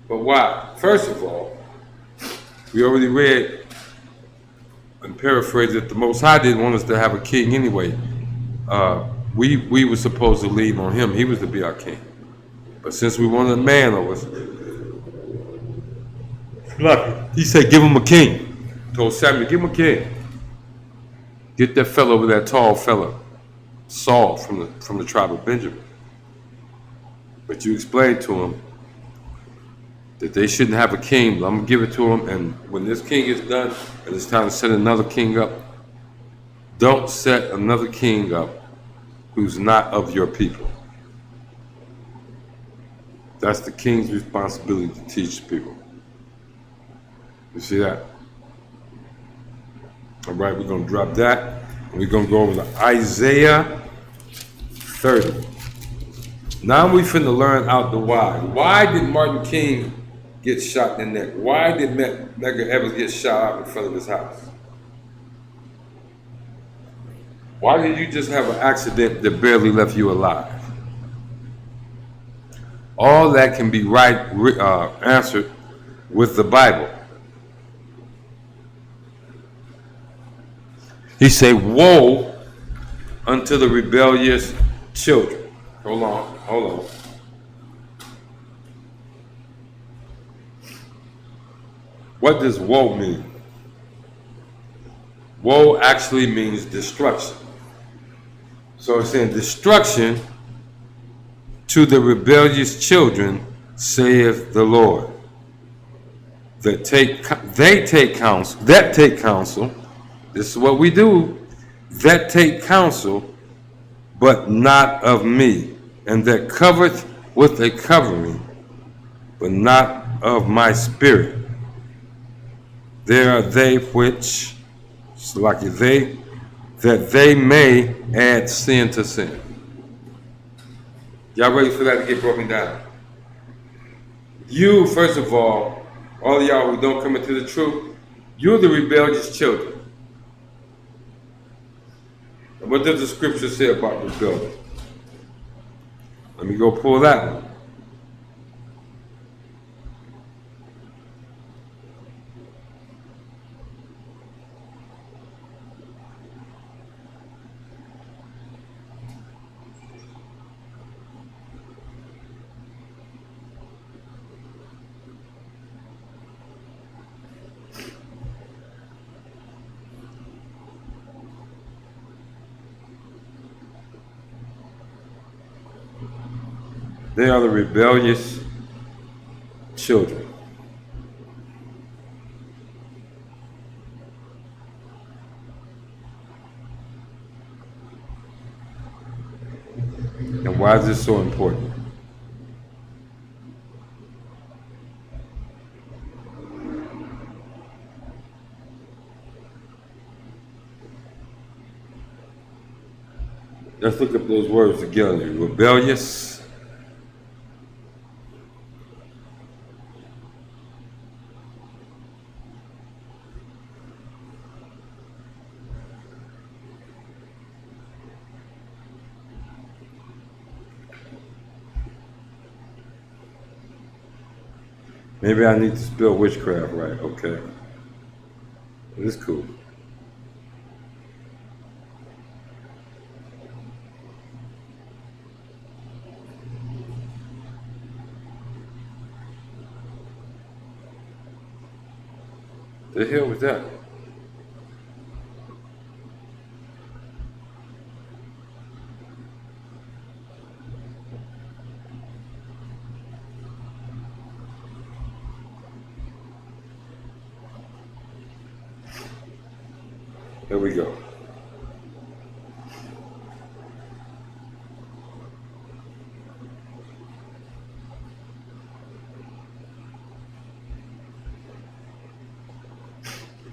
But why? First of all, we already read and paraphrased that the Most High didn't want us to have a king anyway. We were supposed to lean on him. He was to be our king. But since we wanted a man over us, he said, give him a king. Told Samuel, give him a king. Get that fellow over that tall fella, Saul from the tribe of Benjamin. But you explained to him that they shouldn't have a king, but I'm going to give it to him. And when this king is done and it's time to set another king up, don't set another king up who's not of your people. That's the king's responsibility to teach people. You see that? All right, we're going to drop that. And we're going to go over to Isaiah 30. Now we finna learn out the why. Why did Martin King get shot in the neck? Why did Medgar Evers get shot out in front of his house? Why did you just have an accident that barely left you alive? All that can be answered with the Bible. He say, woe unto the rebellious children. Hold on. What does woe mean? Woe actually means destruction. So it's saying destruction to the rebellious children, saith the Lord. That take counsel. This is what we do. That take counsel, but not of me, and that covereth with a covering, but not of my spirit. There are they which, that they may add sin to sin. Y'all ready for that to get broken down? You, first of all of y'all who don't come into the truth, you're the rebellious children. And what does the scripture say about rebellion? Let me go pull that one. They are the rebellious children. And why is this so important? Let's look up those words together. Rebellious. Maybe I need to spell witchcraft right, okay. It's cool. The hell was that? There we go.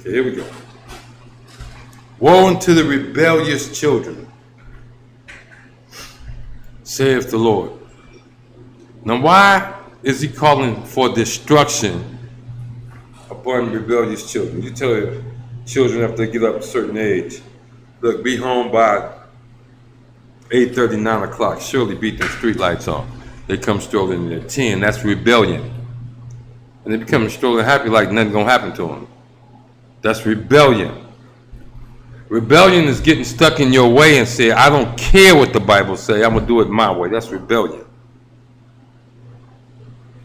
Okay, here we go. Woe unto the rebellious children, saith the Lord. Now, why is he calling for destruction upon rebellious children? You tell your children after they get up a certain age, look, be home by 8:30, 9 o'clock. Surely beat them street lights on. They come strolling in at 10. That's rebellion. And they become strolling happy like nothing's going to happen to them. That's rebellion. Rebellion is getting stuck in your way and say, I don't care what the Bible says. I'm going to do it my way. That's rebellion.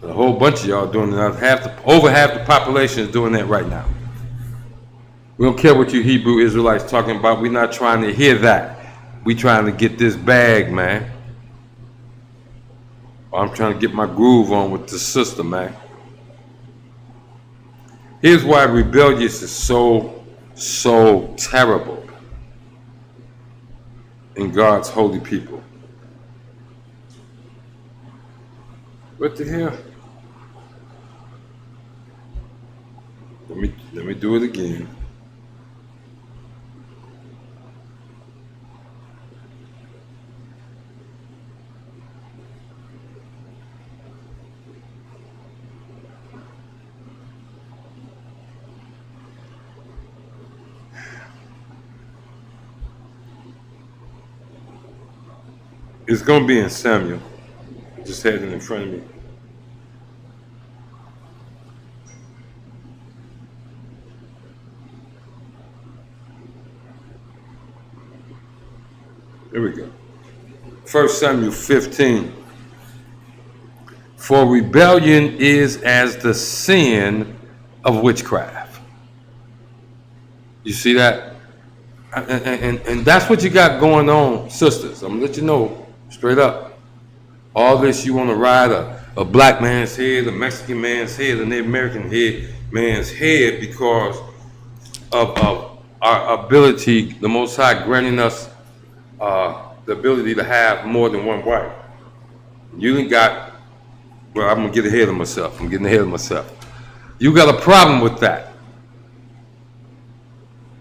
A whole bunch of y'all doing that. Over half the population is doing that right now. We don't care what you Hebrew Israelites talking about. We're not trying to hear that. We trying to get this bag, man. I'm trying to get my groove on with the sister, man. Here's why rebellious is so terrible in God's holy people. What the hell? Let me do it again. It's going to be in Samuel. I just had it in front of me. Here we go. 1 Samuel 15. For rebellion is as the sin of witchcraft. You see that? And that's what you got going on, sisters. I'm going to let you know straight up. All this, you want to ride a black man's head, a Mexican man's head, a Native American man's head because of our ability, the Most High granting us the ability to have more than one wife. You ain't got, well, I'm going to get ahead of myself. I'm getting ahead of myself. You got a problem with that.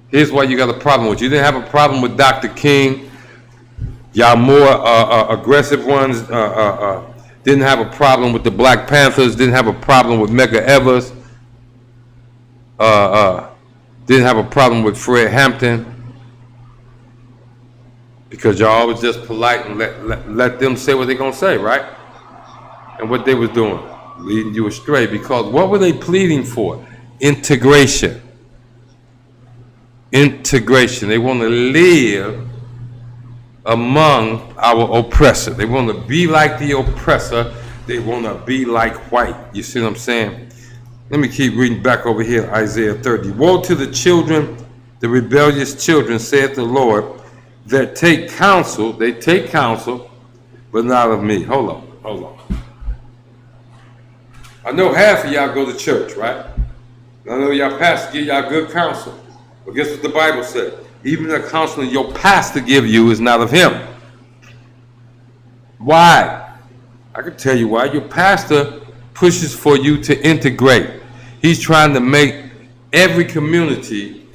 Here's why you got a problem with it. You didn't have a problem with Dr. King. Y'all more aggressive ones didn't have a problem with the Black Panthers, didn't have a problem with Medgar Evers, didn't have a problem with Fred Hampton, because y'all was just polite and let them say what they're going to say, right? And what they was doing, leading you astray, because what were they pleading for? Integration. Integration. They want to live among our oppressor. They want to be like the oppressor. They want to be like white. You see what I'm saying? Let me keep reading back over here, Isaiah 30. Woe to the children, the rebellious children, saith the Lord, that take counsel. They take counsel, but not of me. Hold on. I know half of y'all go to church, right? I know y'all pastor give y'all good counsel. But guess what the Bible said? Even the counsel your pastor give you is not of him. Why? I can tell you why. Your pastor pushes for you to integrate. He's trying to make every community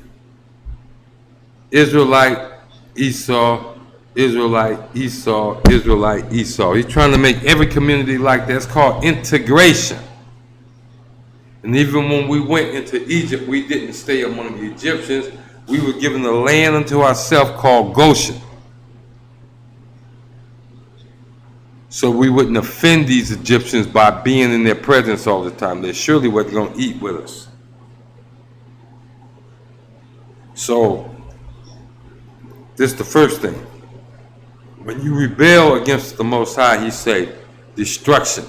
Israelite, Esau, Israelite, Esau, Israelite, Esau. He's trying to make every community like that. It's called integration. And even when we went into Egypt, we didn't stay among the Egyptians. We were given a land unto ourselves called Goshen. So we wouldn't offend these Egyptians by being in their presence all the time. They surely weren't going to eat with us. So, this is the first thing. When you rebel against the Most High, he say, destruction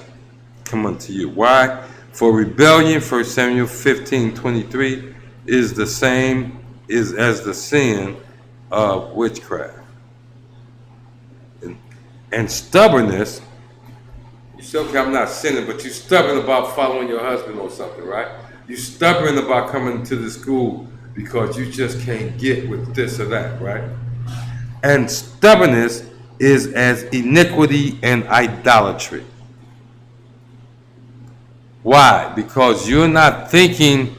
come unto you. Why? For rebellion, 1 Samuel 15:23, is the same as the sin of witchcraft. And stubbornness, you say, okay, I'm not sinning, but you're stubborn about following your husband or something, right? You're stubborn about coming to the school because you just can't get with this or that, right? And stubbornness is as iniquity and idolatry. Why? Because you're not thinking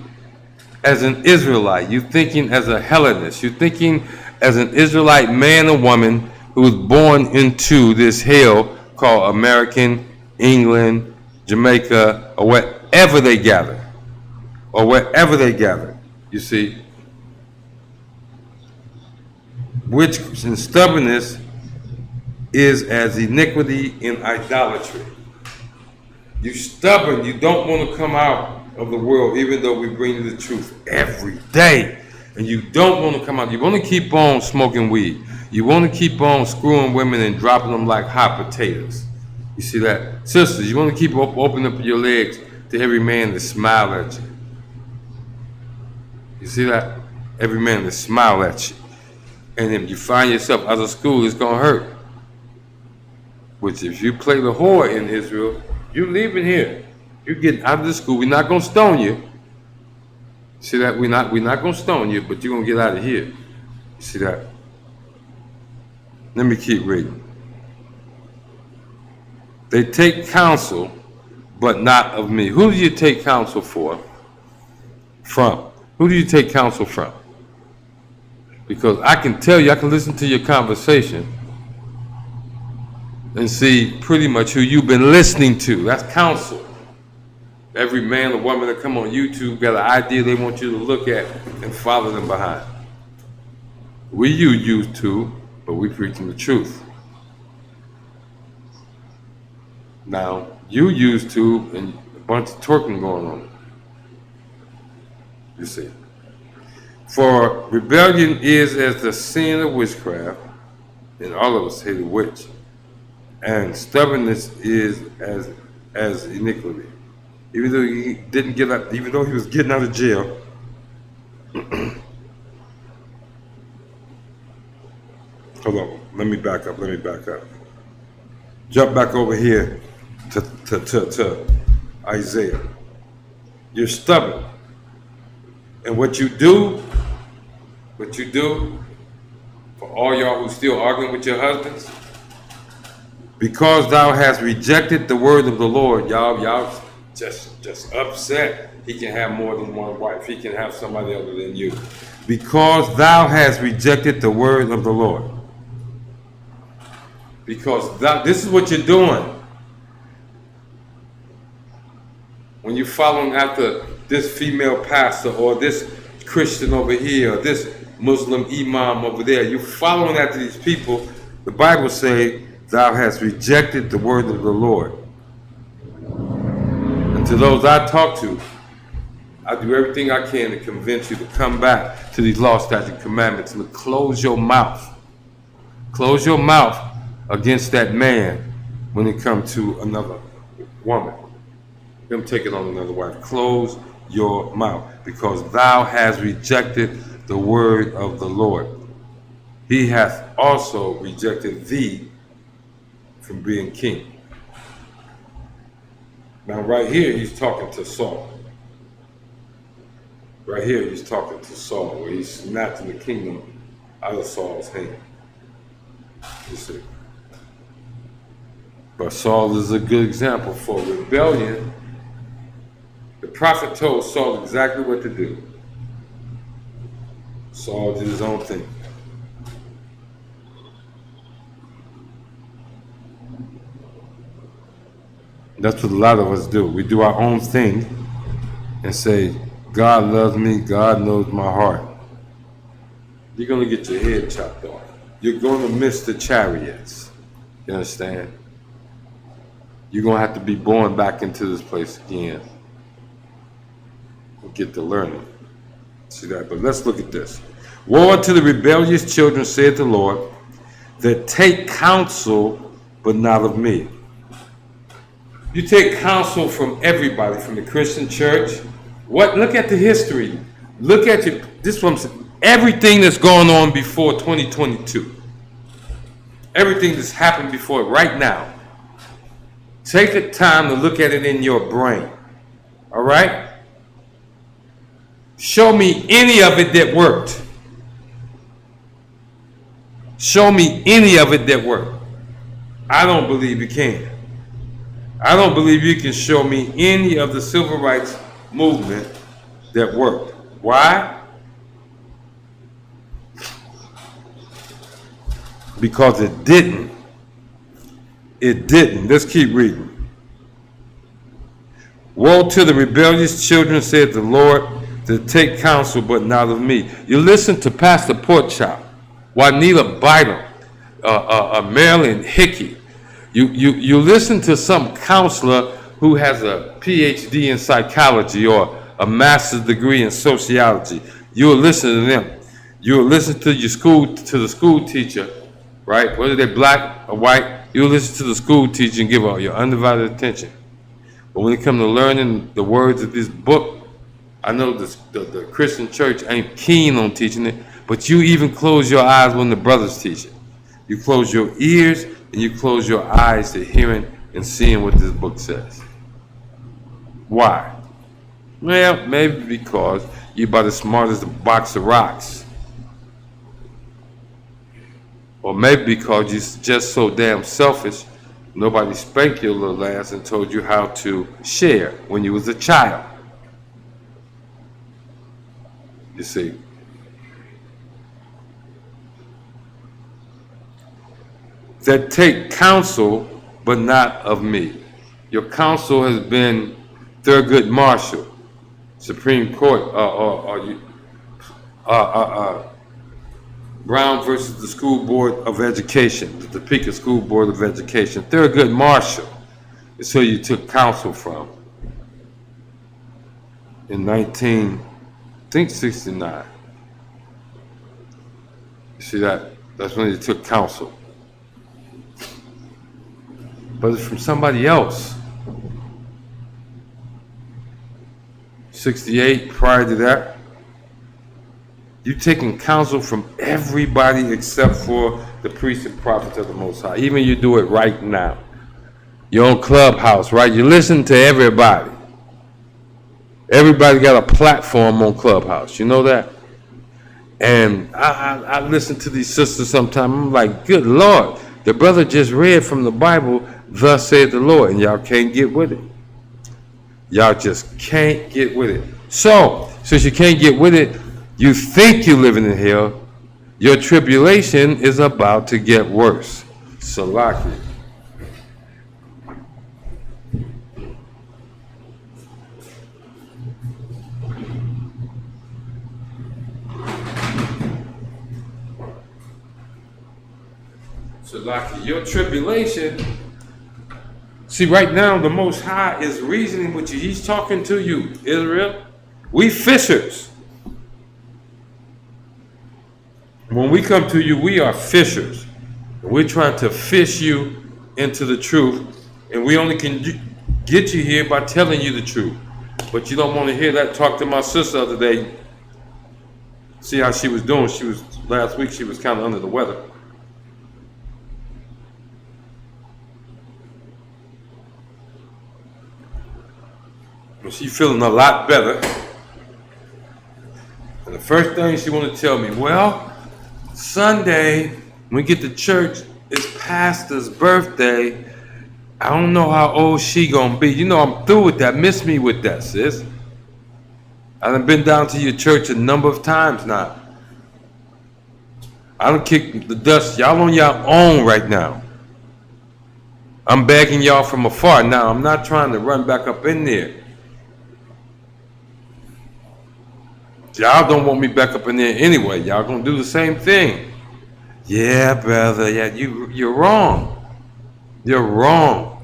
as an Israelite. You're thinking as a Hellenist. You're thinking as an Israelite man or woman who was born into this hell called American, England, Jamaica, or wherever they gather. Or wherever they gather. You see? Which in stubbornness is as iniquity in idolatry. You're stubborn. You don't want to come out of the world, even though we bring you the truth every day. And you don't want to come out. You want to keep on smoking weed. You want to keep on screwing women and dropping them like hot potatoes. You see that? Sisters, you want to keep opening up your legs to every man that smile at you. You see that? Every man that smile at you. And if you find yourself out of school, it's going to hurt. Which if you play the whore in Israel, you're leaving here. You're getting out of the school. We're not going to stone you. See that? We're not going to stone you, but you're going to get out of here. You see that? Let me keep reading. They take counsel, but not of me. Who do you take counsel from? Who do you take counsel from? Because I can tell you, I can listen to your conversation and see pretty much who you've been listening to. That's counsel. Every man or woman that come on YouTube got an idea they want you to look at and follow them behind. We use YouTube, but we preaching the truth. Now, you use YouTube and a bunch of twerking going on. You see. For rebellion is as the sin of witchcraft, and all of us hate a witch. And stubbornness is as iniquity. Even though he didn't get out, even though he was getting out of jail, hold on, let me back up. Jump back over here to Isaiah. You're stubborn. And what you do for all y'all who still arguing with your husbands, because thou hast rejected the word of the Lord, y'all just upset. He can have more than one wife. He can have somebody other than you. Because thou hast rejected the word of the Lord. Because this is what you're doing. When you're following after this female pastor or this Christian over here or this Muslim imam over there, you're following after these people. The Bible says, thou hast rejected the word of the Lord. And to those I talk to, I do everything I can to convince you to come back to these law, statute, commandments, and to close your mouth. Close your mouth against that man when it comes to another woman. Them taking on another wife. Close your mouth, because thou hast rejected the word of the Lord. He hath also rejected thee from being king. Now right here he's talking to Saul. Right here he's talking to Saul, where he's snatching the kingdom out of Saul's hand. You see. But Saul is a good example for rebellion. The prophet told Saul exactly what to do. Saul did his own thing. That's what a lot of us do. We do our own thing and say, God loves me, God knows my heart. You're going to get your head chopped off. You're going to miss the chariots. You understand? You're going to have to be born back into this place again. We'll get to learning. See that? But let's look at this. Woe unto the rebellious children, saith the Lord, that take counsel, but not of me. You take counsel from everybody, from the Christian church. What? Look at the history. Look at everything that's going on before 2022. Everything that's happened before right now. Take the time to look at it in your brain. All right? Show me any of it that worked. Show me any of it that worked. I don't believe you can. I don't believe you can show me any of the civil rights movement that worked. Why? Because it didn't. It didn't. Let's keep reading. Woe to the rebellious children, said the Lord, that take counsel, but not of me. You listen to Pastor Porkchop, Juanita Bynum, Marilyn Hickey. You listen to some counselor who has a PhD in psychology or a master's degree in sociology. You'll listen to them. You'll listen to the school teacher, right? Whether they're black or white, you'll listen to the school teacher and give your undivided attention. But when it comes to learning the words of this book, I know the Christian church ain't keen on teaching it, but you even close your eyes when the brothers teach it. You close your ears and you close your eyes to hearing and seeing what this book says. Why? Well, maybe because you're about as smart as a box of rocks. Or maybe because you're just so damn selfish, nobody spanked your little ass and told you how to share when you was a child. You see. That take counsel, but not of me. Your counsel has been Thurgood Marshall, Supreme Court, Brown versus the School Board of Education, the Topeka School Board of Education. Thurgood Marshall is who you took counsel from in 1969. You see that? That's when you took counsel. But it's from somebody else. 68, prior to that. You're taking counsel from everybody except for the priests and prophets of the Most High. Even you do it right now. Your own Clubhouse, right? You listen to everybody. Everybody got a platform on Clubhouse. You know that? And I listen to these sisters sometimes. I'm like, good Lord, the brother just read from the Bible, thus said the Lord, and y'all can't get with it. Y'all just can't get with it. So, since you can't get with it, you think you're living in hell, your tribulation is about to get worse. Salaki. Salaki, your tribulation. See, right now, the Most High is reasoning with you. He's talking to you, Israel. We fishers. When we come to you, we are fishers. We're trying to fish you into the truth, and we only can get you here by telling you the truth. But you don't want to hear that. Talk to my sister the other day. See how she was doing. Last week she was kind of under the weather. But she's feeling a lot better. And the first thing she wanted to tell me, well, Sunday, when we get to church, it's Pastor's birthday. I don't know how old she gonna be. You know, I'm through with that. Miss me with that, sis. I done been down to your church a number of times now. I done kicked the dust. Y'all on your own right now. I'm begging y'all from afar. Now, I'm not trying to run back up in there. Y'all don't want me back up in there anyway. Y'all gonna do the same thing. Yeah, brother. Yeah, you're wrong. You're wrong.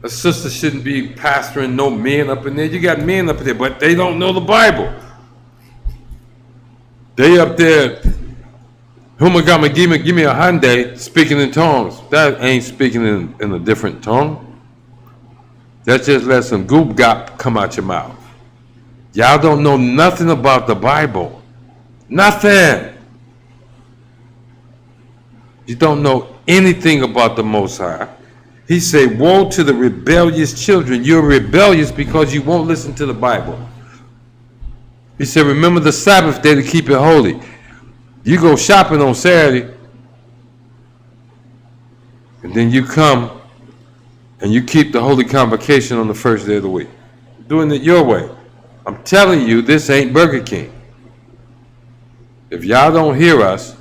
A sister shouldn't be pastoring no men up in there. You got men up in there, but they don't know the Bible. They up there, Humagama, give me a Hyundai, speaking in tongues. That ain't speaking in a different tongue. That just let some goop gop come out your mouth. Y'all don't know nothing about the Bible. Nothing. You don't know anything about the Most High. He said, woe to the rebellious children. You're rebellious because you won't listen to the Bible. He said, remember the Sabbath day to keep it holy. You go shopping on Saturday, and then you come and you keep the holy convocation on the first day of the week. Doing it your way. I'm telling you, this ain't Burger King. If y'all don't hear us,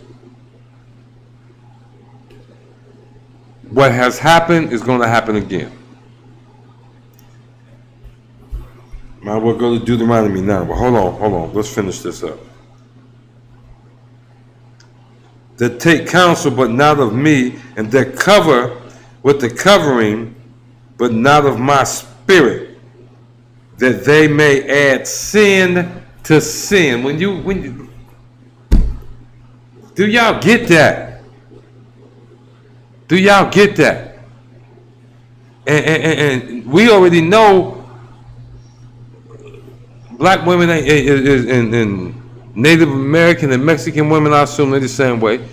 what has happened is going to happen again. Might as well go to Deuteronomy now. But hold on. Let's finish this up. That take counsel, but not of me, and that cover with the covering, but not of my spirit, that they may add sin to sin. When you do y'all get that? Do y'all get that? And we already know black women and Native American and Mexican women, I assume they're the same way.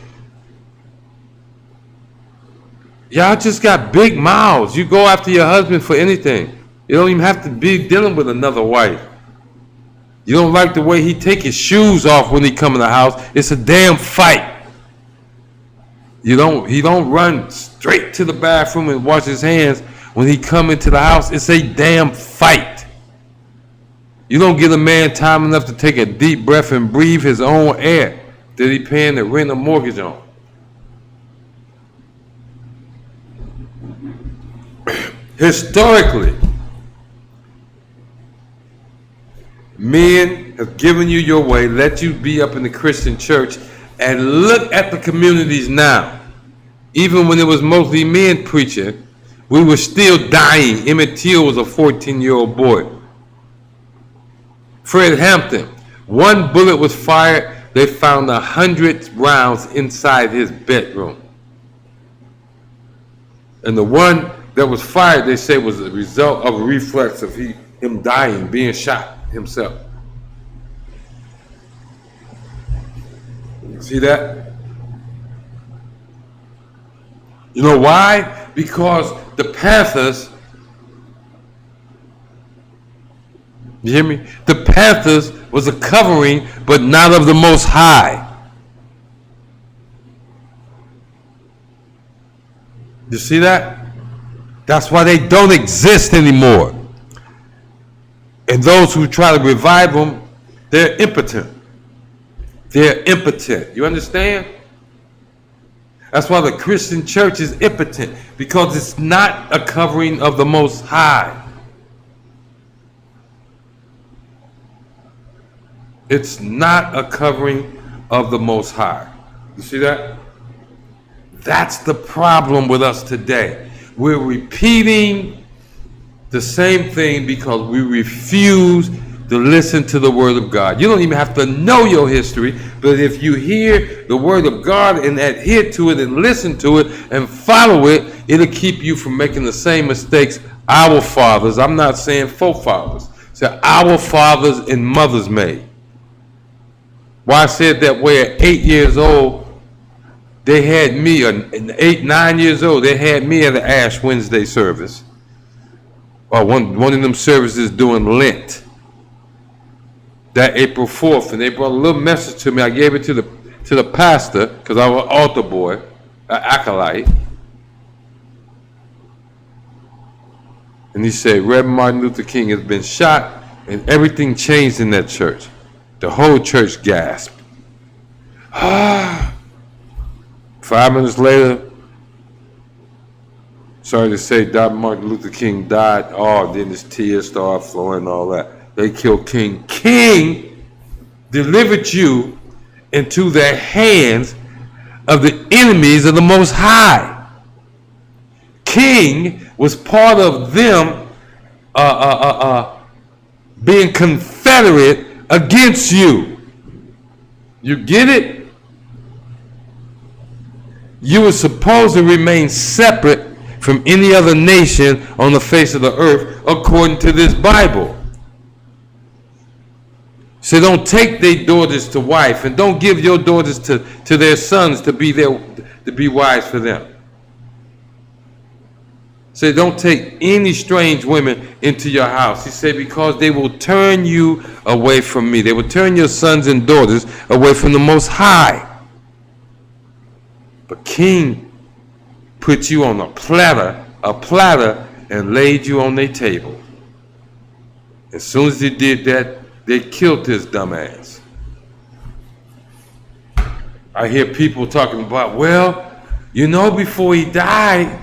Y'all just got big mouths. You go after your husband for anything. You don't even have to be dealing with another wife. You don't like the way he take his shoes off when he come in the house. It's a damn fight. He don't run straight to the bathroom and wash his hands when he come into the house. It's a damn fight. You don't give a man time enough to take a deep breath and breathe his own air that he paying the rent or mortgage on. Historically, men have given you your way, let you be up in the Christian church, and look at the communities now. Even when it was mostly men preaching, we were still dying. Emmett Till was a 14-year-old boy. Fred Hampton, one bullet was fired, they found 100 rounds inside his bedroom. And the one that was fired, they say, was a result of a reflex of him dying, being shot himself. See that? You know why? Because the Panthers, you hear me? The Panthers was a covering, but not of the Most High. You see that? That's why they don't exist anymore. And those who try to revive them, they're impotent. They're impotent. You understand? That's why the Christian church is impotent, because it's not a covering of the Most High. It's not a covering of the Most High. You see that? That's the problem with us today. We're repeating the same thing because we refuse to listen to the Word of God. You don't even have to know your history, but if you hear the Word of God and adhere to it and listen to it and follow it, it'll keep you from making the same mistakes our fathers, I'm not saying forefathers, so our fathers and mothers made. Why I said that way at 8 years old, they had me, 8, 9 years old, they had me at the Ash Wednesday service. Or one of them services doing Lent. That April 4th, and they brought a little message to me. I gave it to the pastor, because I was an altar boy, an acolyte. And he said, Reverend Martin Luther King has been shot, and everything changed in that church. The whole church gasped. 5 minutes later, sorry to say, Dr. Martin Luther King died. Oh, then his tears started flowing and all that. They killed King. King delivered you into the hands of the enemies of the Most High. King was part of them being confederate against you. You get it? You were supposed to remain separate from any other nation on the face of the earth according to this Bible. So don't take their daughters to wife, and don't give your daughters to their sons to be wives for them. So don't take any strange women into your house. He said, because they will turn you away from me. They will turn your sons and daughters away from the Most High. But King put you on a platter, and laid you on their table. As soon as he did that, They killed his dumb ass. I hear people talking about, well, you know, before he died,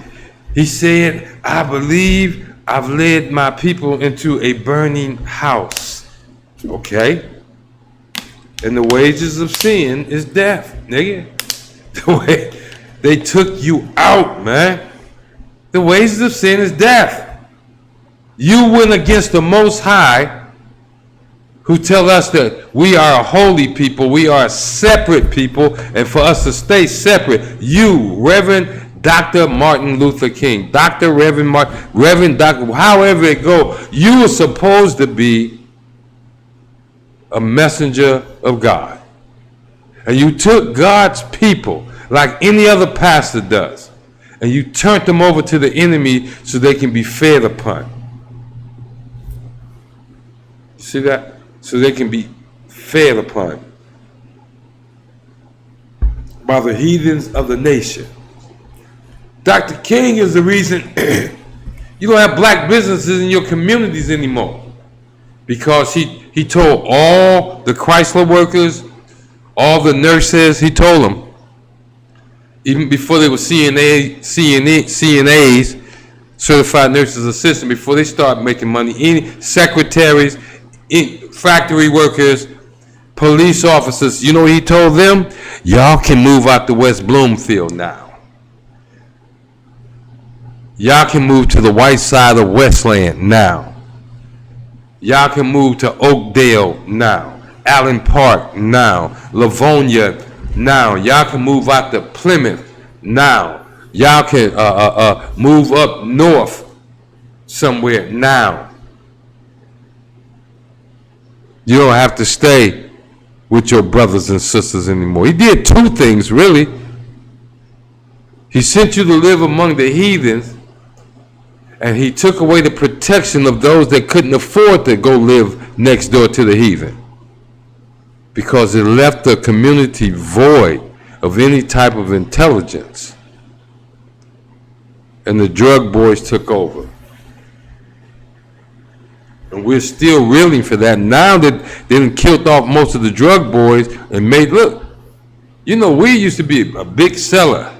he said, I believe I've led my people into a burning house. Okay? And the wages of sin is death, nigga. The way they took you out, man. The wages of sin is death. You went against the Most High, who tell us that we are a holy people, we are a separate people, and for us to stay separate, you, Reverend Dr. Martin Luther King, Dr. Reverend Martin, Reverend Dr., however it go, you are supposed to be a messenger of God. And you took God's people like any other pastor does, and you turned them over to the enemy so they can be fed upon. See that? So they can be fed upon by the heathens of the nation. Dr. King is the reason you don't have black businesses in your communities anymore, because he told all the Chrysler workers, all the nurses, he told them, even before they were CNAs, certified nurses assistant, before they start making money, any secretaries, factory workers, police officers, you know what he told them? Y'all can move out to West Bloomfield now. Y'all can move to the white side of Westland now. Y'all can move to Oakdale now. Allen Park now. Livonia now. Y'all can move out to Plymouth now. Y'all can move up north somewhere now. You don't have to stay with your brothers and sisters anymore. He did two things, really. He sent you to live among the heathens, and he took away the protection of those that couldn't afford to go live next door to the heathen, because it left the community void of any type of intelligence. And the drug boys took over. And we're still reeling for that. Now that they done killed off most of the drug boys and made, look, you know, we used to be a big seller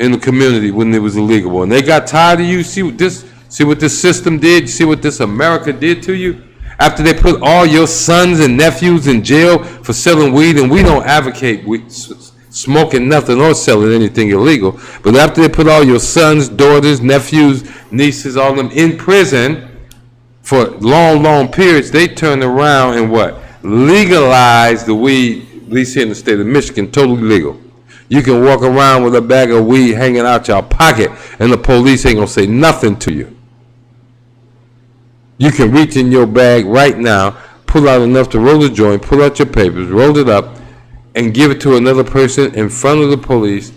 in the community when it was illegal. And they got tired of you. See what this system did? See what this America did to you? After they put all your sons and nephews in jail for selling weed, and we don't advocate smoking nothing or selling anything illegal, but after they put all your sons, daughters, nephews, nieces, all of them in prison for long periods, they turned around and what? Legalized the weed, at least here in the state of Michigan, totally legal. You can walk around with a bag of weed hanging out your pocket, and the police ain't gonna say nothing to you. You can reach in your bag right now, pull out enough to roll the joint, pull out your papers, roll it up, and give it to another person in front of the police.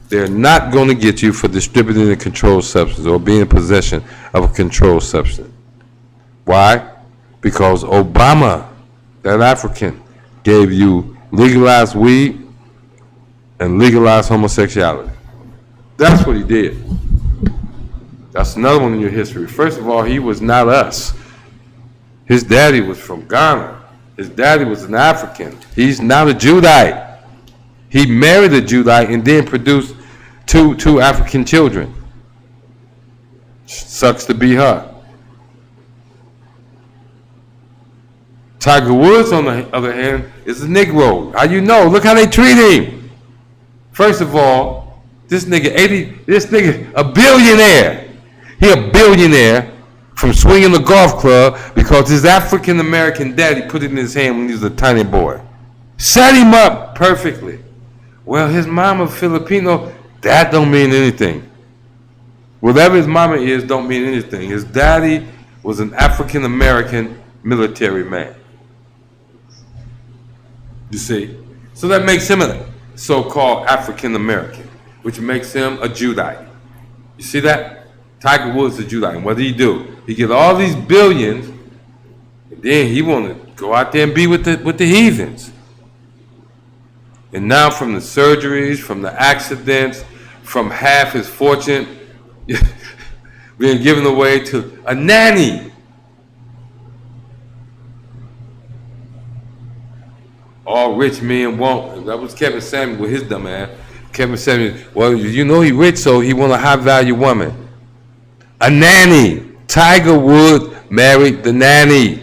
They're not going to get you for distributing a controlled substance or being in possession of a controlled substance. Why? Because Obama, that African, gave you legalized weed and legalized homosexuality. That's what he did. That's another one in your history. First of all, he was not us. His daddy was from Ghana. His daddy was an African. He's not a Judite. He married a Judite and then produced two African children. Sucks to be her. Tiger Woods, on the other hand, is a Negro. How you know? Look how they treat him. First of all, this nigga a billionaire. He a billionaire from swinging the golf club because his African American daddy put it in his hand when he was a tiny boy. Set him up perfectly. Well, his mama Filipino, that don't mean anything. Whatever his mama is don't mean anything. His daddy was an African American military man. You see? So that makes him a so-called African American, which makes him a Judite. You see that? Tiger Woods is a Judite. And what did he do? He get all these billions, and then he want to go out there and be with the heathens. And now from the surgeries, from the accidents, from half his fortune being given away to a nanny. All rich men want. That was Kevin Samuel with his dumb ass. Kevin Samuel, well, you know he rich, so he want a high-value woman. A nanny. Tiger Woods married the nanny.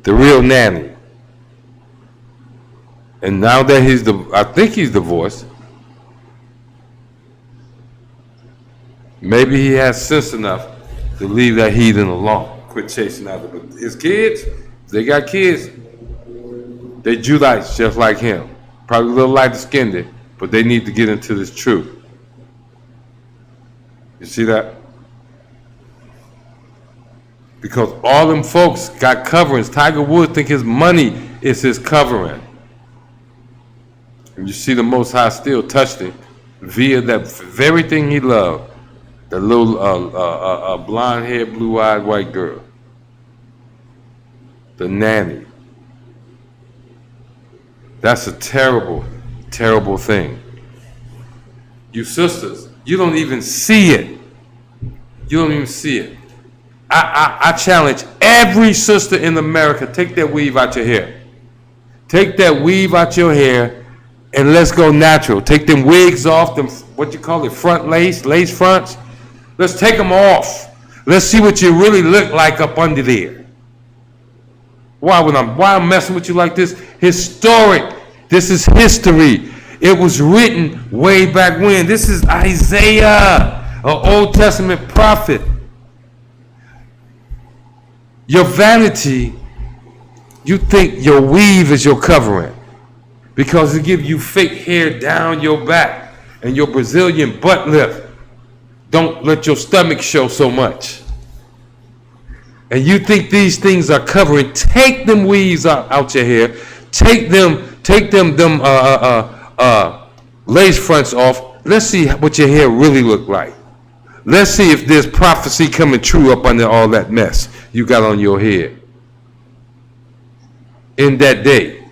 The real nanny. And now that I think he's divorced. Maybe he has sense enough to leave that heathen alone. Quit chasing after him. But his kids, they got kids. They Judites just like him. Probably a little lighter skinned, but they need to get into this truth. You see that? Because all them folks got coverings. Tiger Woods think his money is his covering. And you see the Most High still touched him via that very thing he loved. The little blonde-haired, blue-eyed white girl. The nanny. That's a terrible, terrible thing. You sisters, you don't even see it. You don't even see it. I challenge every sister in America, take that weave out your hair. Take that weave out your hair and let's go natural. Take them wigs off, them, what you call it, front lace fronts. Let's take them off. Let's see what you really look like up under there. Why I'm messing with you like this? Historic. This is history. It was written way back when. This is Isaiah, an Old Testament prophet. Your vanity, you think your weave is your covering because it gives you fake hair down your back and your Brazilian butt lift. Don't let your stomach show so much. And you think these things are covering. Take them weaves out your hair. Take them lace fronts off. Let's see what your hair really look like. Let's see if there's prophecy coming true up under all that mess you got on your head in that day.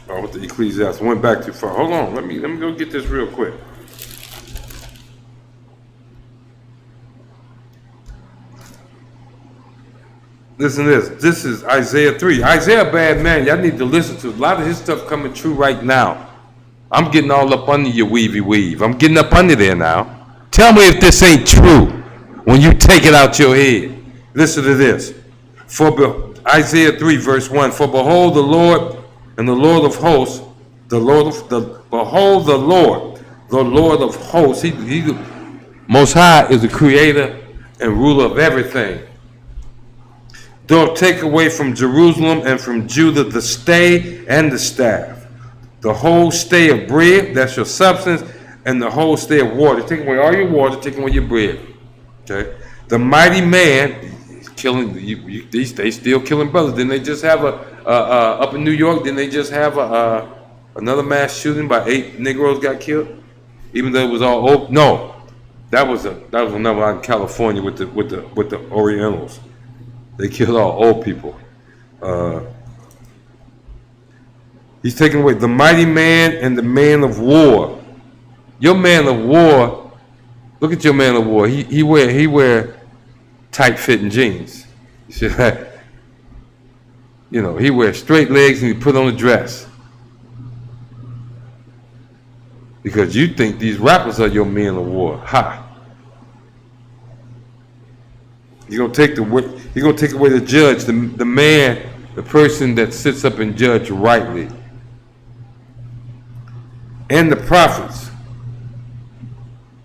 Oh, with the Ecclesiastes, went back too far. Hold on, let me go get this real quick. Listen to this. This is Isaiah 3. Isaiah, bad man. Y'all need to listen to a lot of his stuff coming true right now. I'm getting all up under your weavy weave. I'm getting up under there now. Tell me if this ain't true when you take it out your head. Listen to this. Isaiah 3 verse 1. For behold the Lord and the Lord of hosts, behold the Lord of hosts. He Most High is the creator and ruler of everything. Doth take away from Jerusalem and from Judah the stay and the staff, the whole stay of bread, that's your substance, and the whole stay of water. Take away all your water, take away your bread. Okay. The mighty man killing. They still killing brothers. Didn't they just have up in New York? Didn't they just have another mass shooting by 8 Negroes got killed? Even though it was all open. No, that was another one in California with the Orientals. They killed all old people. He's taking away the mighty man and the man of war. Your man of war, look at your man of war. He wear tight-fitting jeans. You see that? You know, he wears straight legs and he put on a dress. Because you think these rappers are your men of war. Ha! You're gonna take away the judge, the man, the person that sits up and judge rightly. And the prophets.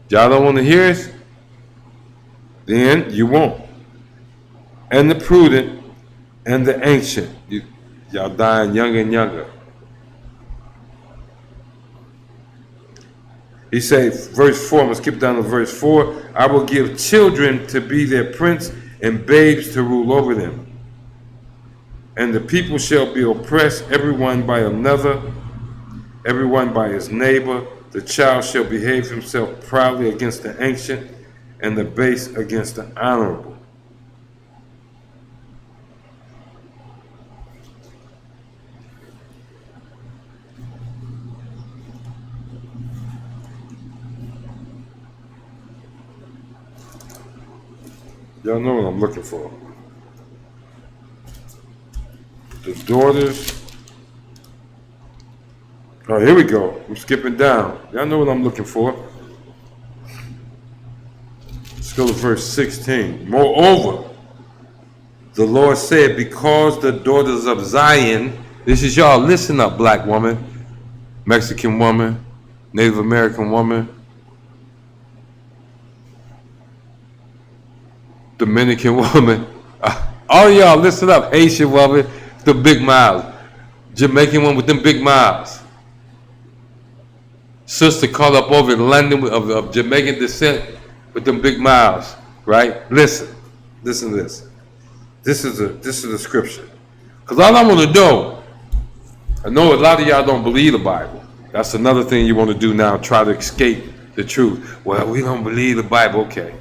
Y'all don't want to hear us? Then you won't. And the prudent and the ancient. Y'all dying younger and younger. He says, verse 4, I'm going to skip down to verse 4. I will give children to be their prince and babes to rule over them. And the people shall be oppressed, everyone by another, everyone by his neighbor. The child shall behave himself proudly against the ancient, and the base against the honorable. Y'all know what I'm looking for. The daughters. Oh, here we go. I'm skipping down. Y'all know what I'm looking for. Let's go to verse 16. Moreover, the Lord said, because the daughters of Zion, this is y'all, listen up, black woman, Mexican woman, Native American woman, Dominican woman, all y'all listen up, Haitian woman, the big mouths, Jamaican one with them big mouths, sister caught up over in London of Jamaican descent with them big mouths, right? Listen to this. This is the scripture. Because all I want to know, I know a lot of y'all don't believe the Bible. That's another thing you want to do now, try to escape the truth. Well, we don't believe the Bible. Okay.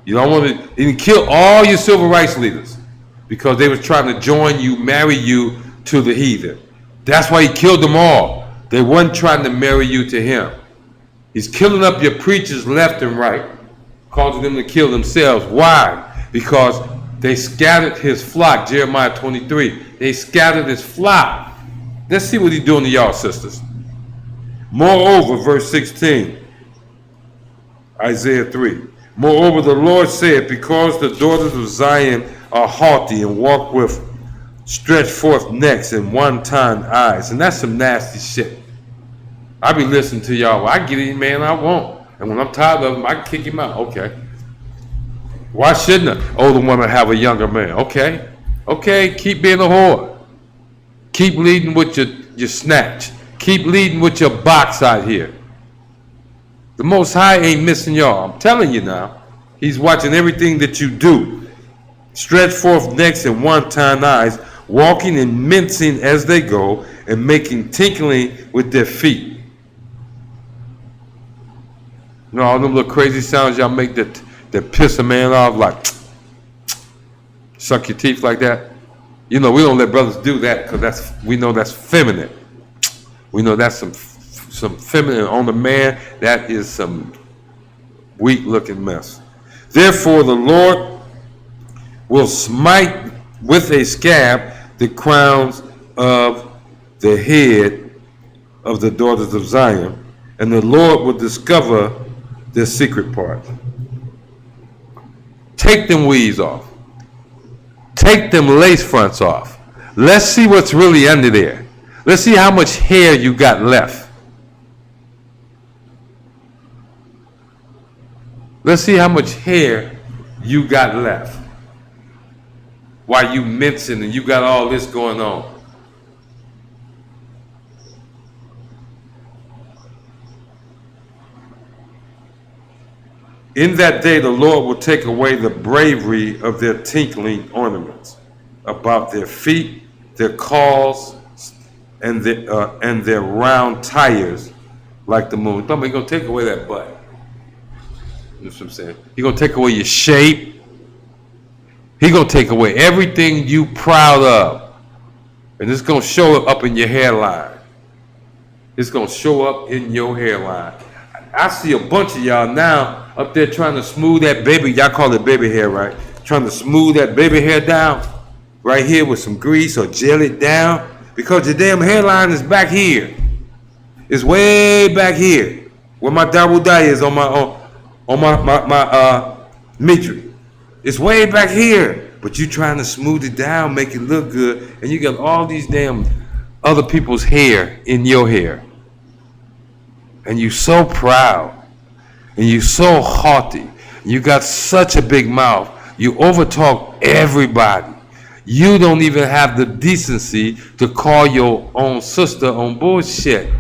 You don't want to even kill all your civil rights leaders because they was trying to join you, marry you to the heathen. That's why he killed them all. They weren't trying to marry you to him. He's killing up your preachers left and right, causing them to kill themselves. Why? Because they scattered his flock, Jeremiah 23. They scattered his flock. Let's see what he's doing to y'all, sisters. Moreover, verse 16, Isaiah 3. Moreover, the Lord said, because the daughters of Zion are haughty and walk with stretched forth necks and one-tined eyes. And that's some nasty shit. I be listening to y'all. Well, I get any man I want. And when I'm tired of him, I can kick him out. Okay. Why shouldn't an older woman have a younger man? Okay. Okay, keep being a whore. Keep leading with your snatch. Keep leading with your box out here. The Most High ain't missing y'all. I'm telling you now. He's watching everything that you do. Stretch forth necks and one-tined eyes, walking and mincing as they go, and making tinkling with their feet. You know all them little crazy sounds y'all make that piss a man off, like suck your teeth like that. You know, we don't let brothers do that because we know that's feminine. We know that's some feminine on the man. That is some weak looking mess. Therefore the Lord will smite with a scab the crowns of the head of the daughters of Zion, and the Lord will discover their secret part. Take them weaves off. Take them lace fronts off. Let's see what's really under there. Let's see how much hair you got left. Let's see how much hair you got left while you mincing and you got all this going on. In that day, the Lord will take away the bravery of their tinkling ornaments about their feet, their calls, and their round tires like the moon. He's going to take away that butt. You know what I'm saying? He's going to take away your shape. He's going to take away everything you proud of. And it's going to show up in your hairline. It's going to show up in your hairline. I see a bunch of y'all now up there trying to smooth that baby, y'all call it baby hair, right? Trying to smooth that baby hair down right here with some grease or gel it down because your damn hairline is back here. It's way back here where my double dye is on my midriff. It's way back here, but you trying to smooth it down, make it look good, and you got all these damn other people's hair in your hair. And you so proud, and you so haughty, you got such a big mouth, you overtalk everybody. You don't even have the decency to call your own sister on bullshit.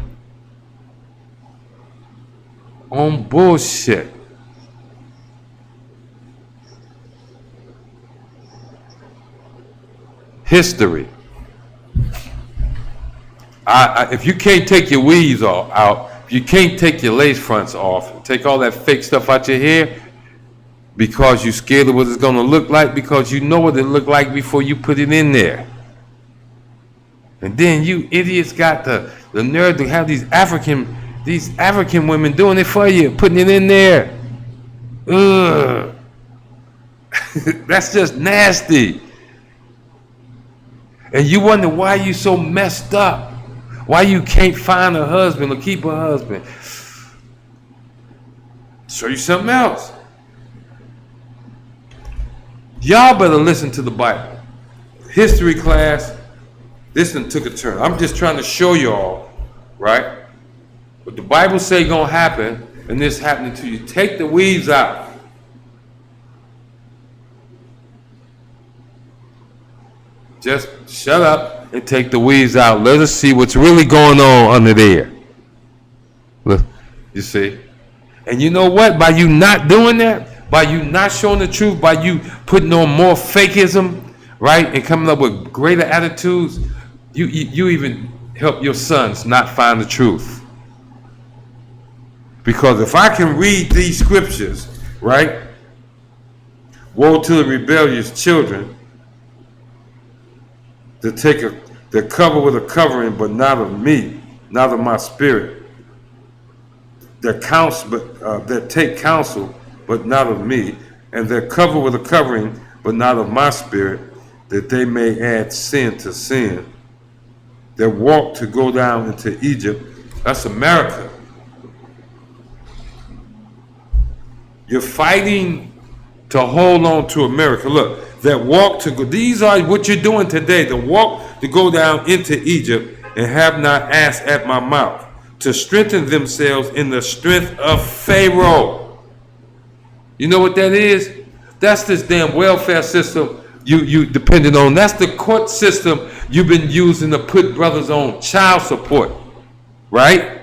On bullshit. History. If you can't take your weaves out, you can't take your lace fronts off, take all that fake stuff out your hair because you're scared of what it's going to look like, because you know what it looked like before you put it in there. And then you idiots got the nerve to have these African women doing it for you, putting it in there. Ugh. That's just nasty. And you wonder why you so messed up. Why you can't find a husband or keep a husband. Show you something else. Y'all better listen to the Bible. History class, this one took a turn. I'm just trying to show y'all, right? What the Bible say gonna happen, and this happening to you. Take the weeds out. Just shut up and take the weeds out. Let us see what's really going on under there. Look, you see? And you know what? By you not doing that, by you not showing the truth, by you putting on more fakeism, right, and coming up with greater attitudes, you even help your sons not find the truth. Because if I can read these scriptures, right, woe to the rebellious children, to take the cover with a covering, but not of me, not of my spirit. That take counsel, but not of me, and that cover with a covering, but not of my spirit, that they may add sin to sin. That walk to go down into Egypt. That's America. You're fighting to hold on to America. Look. That walk to go, these are what you're doing today. The walk to go down into Egypt and have not asked at my mouth, to strengthen themselves in the strength of Pharaoh. You know what that is? That's this damn welfare system you depended on. That's the court system you've been using to put brothers on child support, right?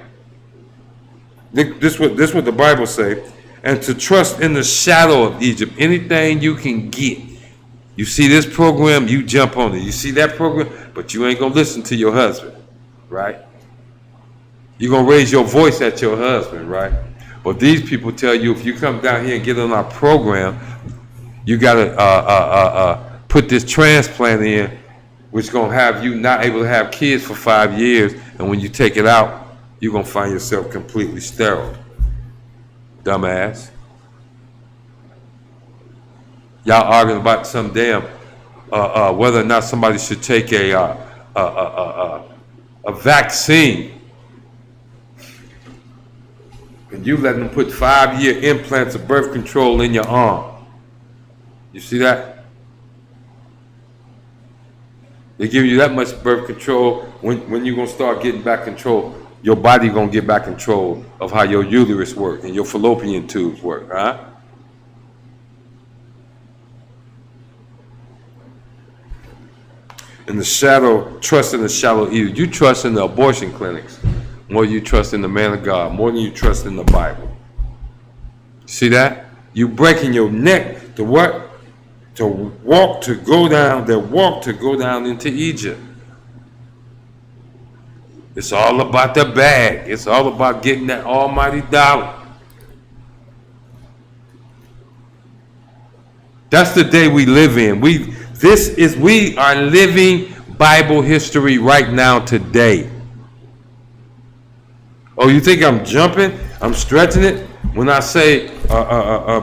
This what the Bible say. And to trust in the shadow of Egypt, anything you can get. You see this program, you jump on it. You see that program, but you ain't gonna listen to your husband, right? You're gonna raise your voice at your husband, right? But these people tell you, if you come down here and get on our program, you gotta put this transplant in, which gonna have you not able to have kids for 5 years, and when you take it out, you're gonna find yourself completely sterile. Dumbass. Y'all arguing about some damn whether or not somebody should take a vaccine, and you let them put 5-year implants of birth control in your arm. You see that? They give you that much birth control. When you gonna start getting back control, your body gonna get back control of how your uterus work and your fallopian tubes work, huh? In the shadow, trust in the shallow evil. You trust in the abortion clinics more than you trust in the man of God, more than you trust in the Bible. See that? You breaking your neck to what? To walk to go down, that walk to go down into Egypt. It's all about the bag. It's all about getting that almighty dollar. That's the day we live in. We are living Bible history right now today. Oh, you think I'm jumping? I'm stretching it? When I say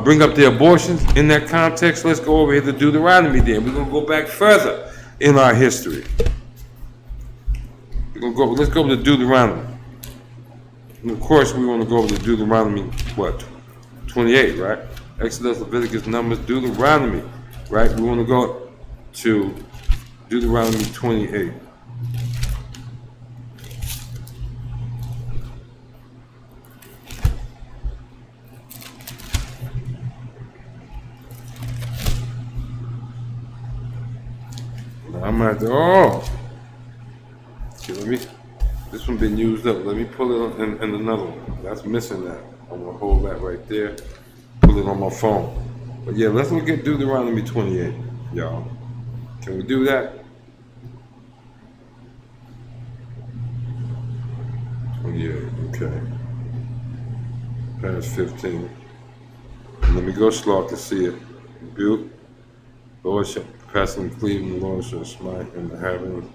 bring up the abortions in that context, let's go over here to Deuteronomy then. We're going to go back further in our history. Let's go to Deuteronomy. And of course, we want to go over to Deuteronomy, what? 28, right? Exodus, Leviticus, Numbers, Deuteronomy, right? We want to go to Deuteronomy 28. I'm at the, okay, this one been used up. Let me pull it in another one. That's missing that. I'm gonna hold that right there. Pull it on my phone. But yeah, let's look at Deuteronomy 28, y'all. Can we do that? 28, okay. Past 15. Let me go slow to see it. Built. Lord shall pass in Cleveland, the Lord shall smite in the heavens.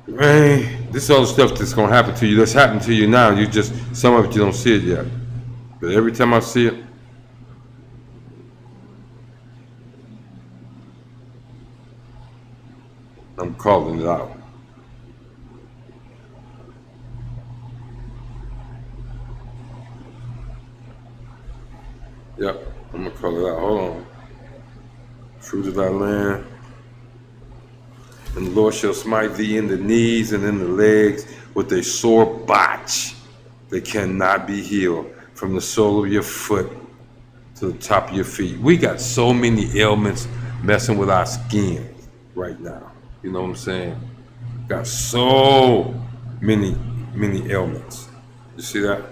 Man, this is all the stuff that's gonna happen to you. That's happening to you now. You just, some of it you don't see it yet. But every time I see it, I'm calling it out. Yep, I'm gonna call it out. Hold on. Fruit of thy land. And the Lord shall smite thee in the knees and in the legs with a sore botch that cannot be healed, from the sole of your foot to the top of your feet. We got so many ailments messing with our skin right now. You know what I'm saying? Got so many ailments. You see that?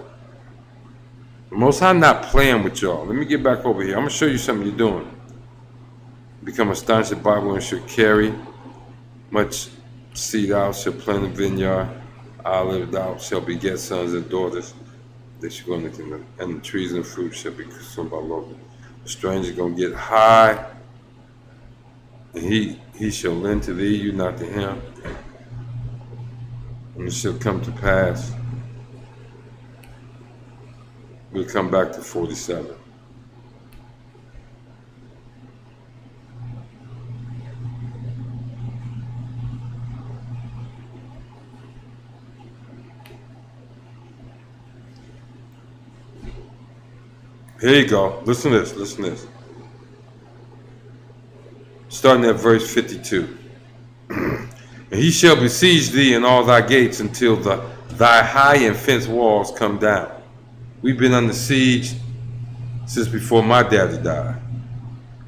The Most High not playing with y'all. Let me get back over here. I'm going to show you something you're doing. Become astonished at Bible and shall carry much seed out, shall plant a vineyard, olive out, shall beget sons and daughters. They shall go in the kingdom, and the trees and fruit shall be consumed by locusts. The stranger gonna get high, and he shall lend to thee, you not to him. And it shall come to pass. We'll come back to 47. Here you go. Listen to this. Listen to this. Starting at verse 52. And he shall besiege thee in all thy gates until thy high and fenced walls come down. We've been under siege since before my daddy died,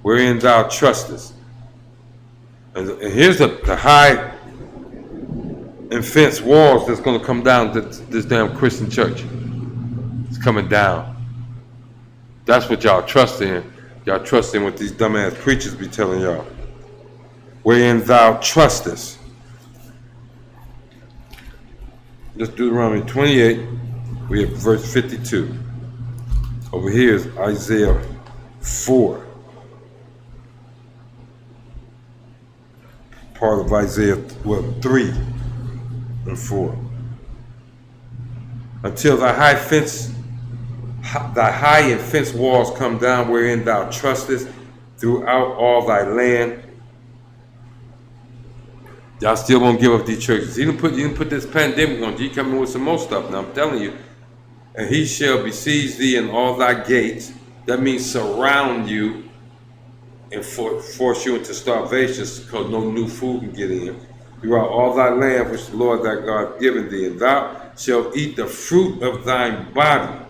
wherein thou trustest. And here's the high and fenced walls that's going to come down to this damn Christian church. It's coming down. That's what y'all trust in. Y'all trust in what these dumbass preachers be telling y'all. Wherein thou trustest. Let's do Deuteronomy 28. We have verse 52. Over here is Isaiah 4. Part of Isaiah 3 and 4. Until thy high and fenced walls come down, wherein thou trustest throughout all thy land. Y'all still won't give up these churches. He didn't put this pandemic on you. He coming with some more stuff now, I'm telling you. And he shall besiege thee in all thy gates. That means surround you and force you into starvation, because no new food can get in. Throughout all thy land which the Lord thy God hath given thee. And thou shalt eat the fruit of thine body,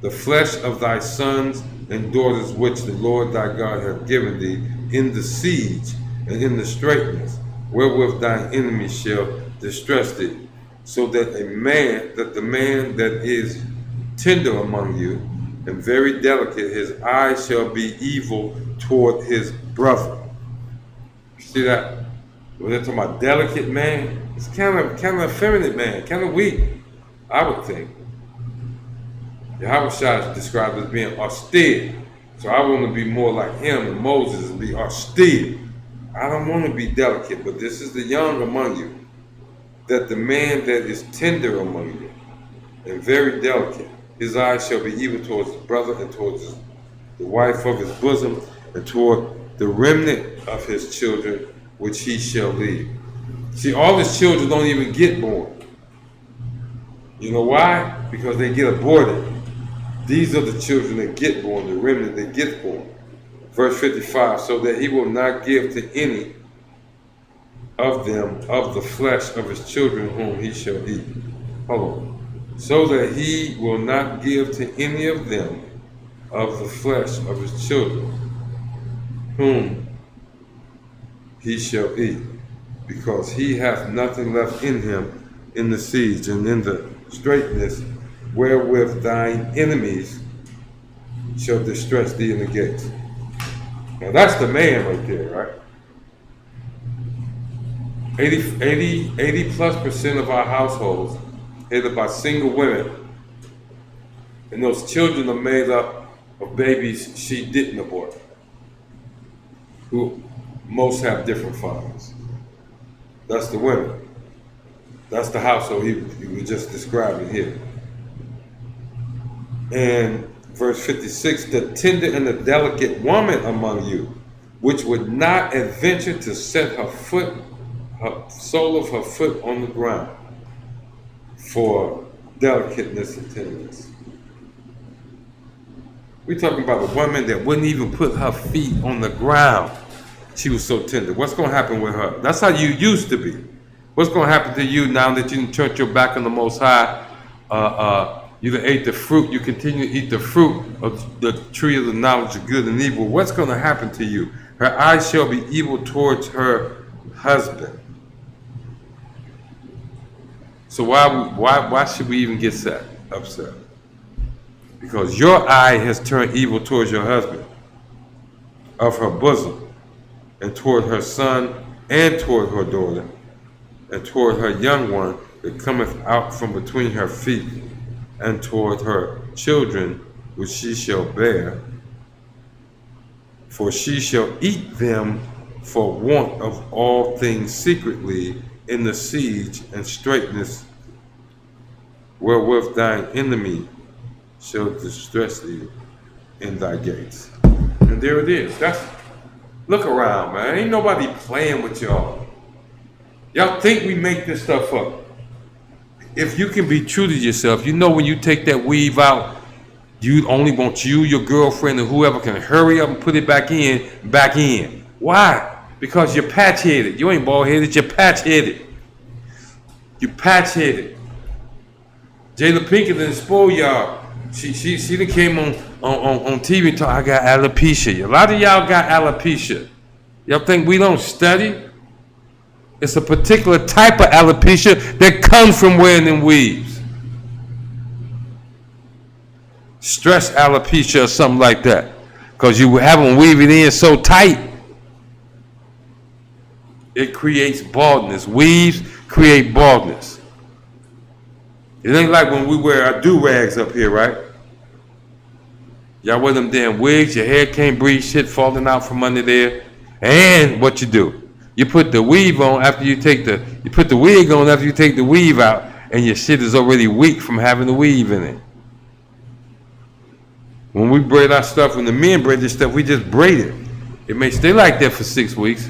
the flesh of thy sons and daughters which the Lord thy God hath given thee, in the siege and in the straitness, wherewith thine enemies shall distress thee, so that the man that is tender among you and very delicate, his eye shall be evil toward his brother. See that? When they're talking about delicate man, it's kind of effeminate man, kind of weak, I would think. Yahweh Shai is described as being austere. So I want to be more like him and Moses and be austere. I don't want to be delicate, but this is the young among you, that the man that is tender among you and very delicate, his eyes shall be evil towards his brother and towards the wife of his bosom and toward the remnant of his children which he shall leave. See, all his children don't even get born. You know why? Because they get aborted. These are the children that get born, the remnant that gets born. Verse 55, so that he will not give to any of them of the flesh of his children whom he shall eat. Hold on. So that he will not give to any of them of the flesh of his children whom he shall eat, because he hath nothing left in him in the siege and in the straitness, wherewith thine enemies shall distress thee in the gates. Now that's the man right there, right? 80+% of our households headed by single women, and those children are made up of babies she didn't abort, who most have different fathers. That's the women. That's the household he was just describing here. And verse 56, the tender and the delicate woman among you, which would not adventure to set her foot her sole of her foot on the ground for delicateness and tenderness. We're talking about a woman that wouldn't even put her feet on the ground. She was so tender. What's going to happen with her? That's how you used to be. What's going to happen to you now that you turned your back on the Most High? You ate the fruit. You continue to eat the fruit of the tree of the knowledge of good and evil. What's going to happen to you? Her eyes shall be evil towards her husband. So why should we even get upset? Because your eye has turned evil towards your husband, of her bosom, and toward her son, and toward her daughter, and toward her young one that cometh out from between her feet, and toward her children which she shall bear. For she shall eat them for want of all things secretly in the siege and straitness wherewith thine enemy shall distress thee in thy gates. And there it is. Look around, man. Ain't nobody playing with y'all. Y'all think we make this stuff up. If you can be true to yourself, you know when you take that weave out, you only want you, your girlfriend, and whoever can hurry up and put it back in. Why? Because you're patch-headed. You ain't bald-headed, you're patch-headed. You patch-headed. Jada Pinkett done spoiled y'all. She done came on TV and told I got alopecia. A lot of y'all got alopecia. Y'all think we don't study? It's a particular type of alopecia that comes from wearing them weaves. Stress alopecia or something like that. Because you have them weave it in so tight, it creates baldness. Weaves create baldness. It ain't like when we wear our do-rags up here, right? Y'all wear them damn wigs, your hair can't breathe, shit falling out from under there. And what you do? You put the weave on after you put the wig on after you take the weave out, and your shit is already weak from having the weave in it. When we braid our stuff, when the men braid this stuff, we just braid it. It may stay like that for 6 weeks,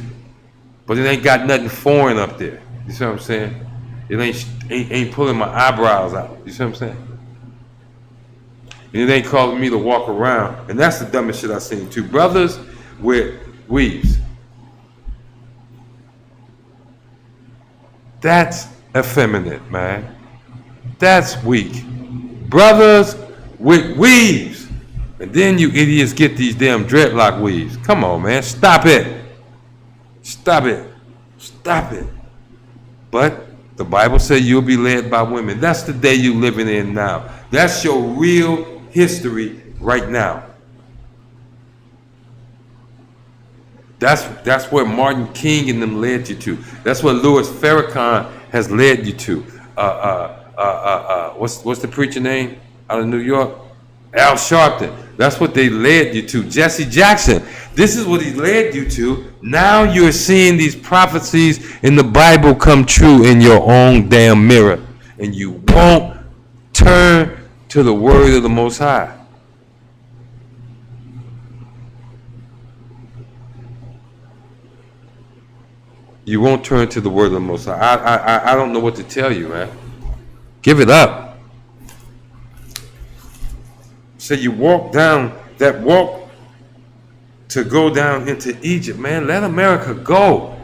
but it ain't got nothing foreign up there. You see what I'm saying? It ain't pulling my eyebrows out. You see what I'm saying? And it ain't calling me to walk around. And that's the dumbest shit I've seen too. Brothers with weaves. That's effeminate, man. That's weak. Brothers with weaves. And then you idiots get these damn dreadlock weaves. Come on, man. Stop it. Stop it. Stop it. But the Bible says you'll be led by women. That's the day you're living in now. That's your real history right now. That's where Martin King and them led you to. That's what Louis Farrakhan has led you to. What's the preacher name out of New York? Al Sharpton. That's what they led you to. Jesse Jackson. This is what he led you to. Now you're seeing these prophecies in the Bible come true in your own damn mirror. And you won't turn to the word of the Most High. You won't turn to the word of the Most High. I don't know what to tell you, man. Give it up. So you walk down that walk to go down into Egypt, man. Let America go.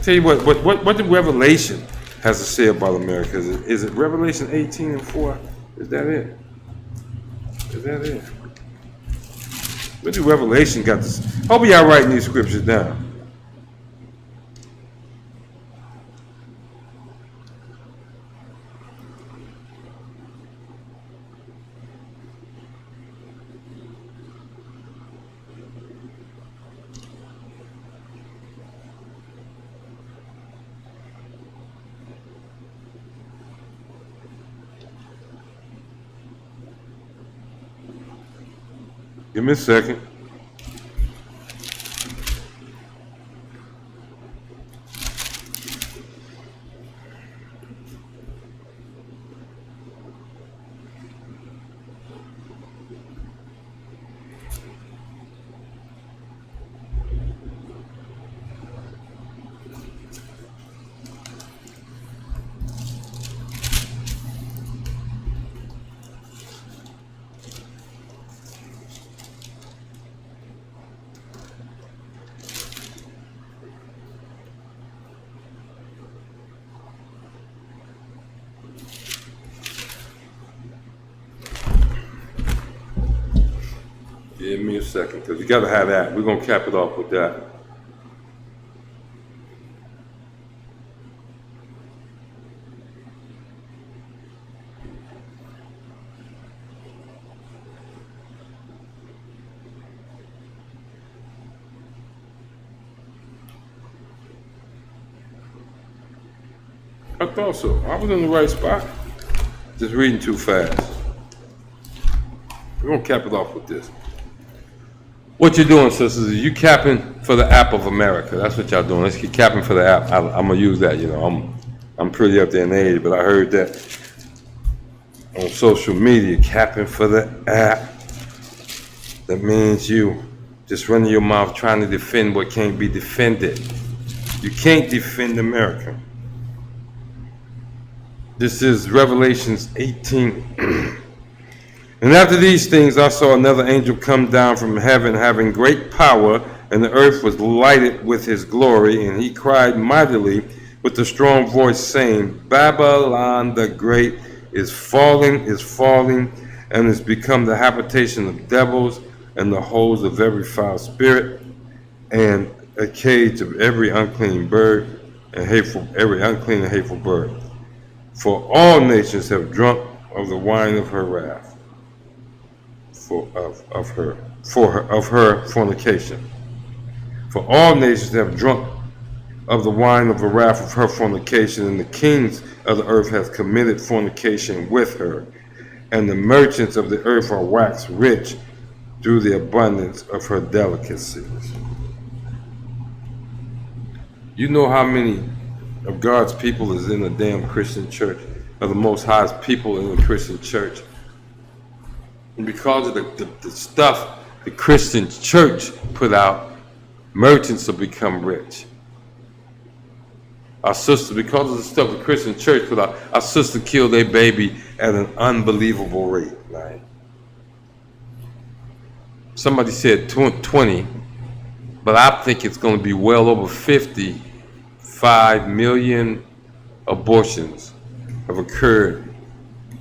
Tell you what the Revelation has to say about America. Is it Revelation 18:4? Is that it? Is that it? What do Revelation got to say? Hope y'all writing these scriptures down. Give me a second. Give me a second, because you got to have that. We're going to cap it off with that. I thought so. I was in the right spot. Just reading too fast. We're going to cap it off with this. What you're doing, sisters, is you capping for the app of America. That's what y'all doing. Let's keep capping for the app. I'm going to use that, you know. I'm pretty up there in age, but I heard that on social media, capping for the app. That means you just running your mouth trying to defend what can't be defended. You can't defend America. This is Revelations 18. And after these things, I saw another angel come down from heaven, having great power, and the earth was lighted with his glory. And he cried mightily with a strong voice, saying, Babylon the Great is falling, and has become the habitation of devils and the holes of every foul spirit, and a cage of every unclean bird, and every unclean and hateful bird. For all nations have drunk of the wine of her wrath, of her fornication. For all nations have drunk of the wine of the wrath of her fornication, and the kings of the earth have committed fornication with her, and the merchants of the earth are waxed rich through the abundance of her delicacies. You know how many of God's people is in the damn Christian church, of the Most High's people in the Christian church. And because of the stuff the Christian church put out, merchants have become rich. Our sister, because of the stuff the Christian church put out, our sister killed their baby at an unbelievable rate, right? Somebody said 20, but I think it's going to be well over 55 million abortions have occurred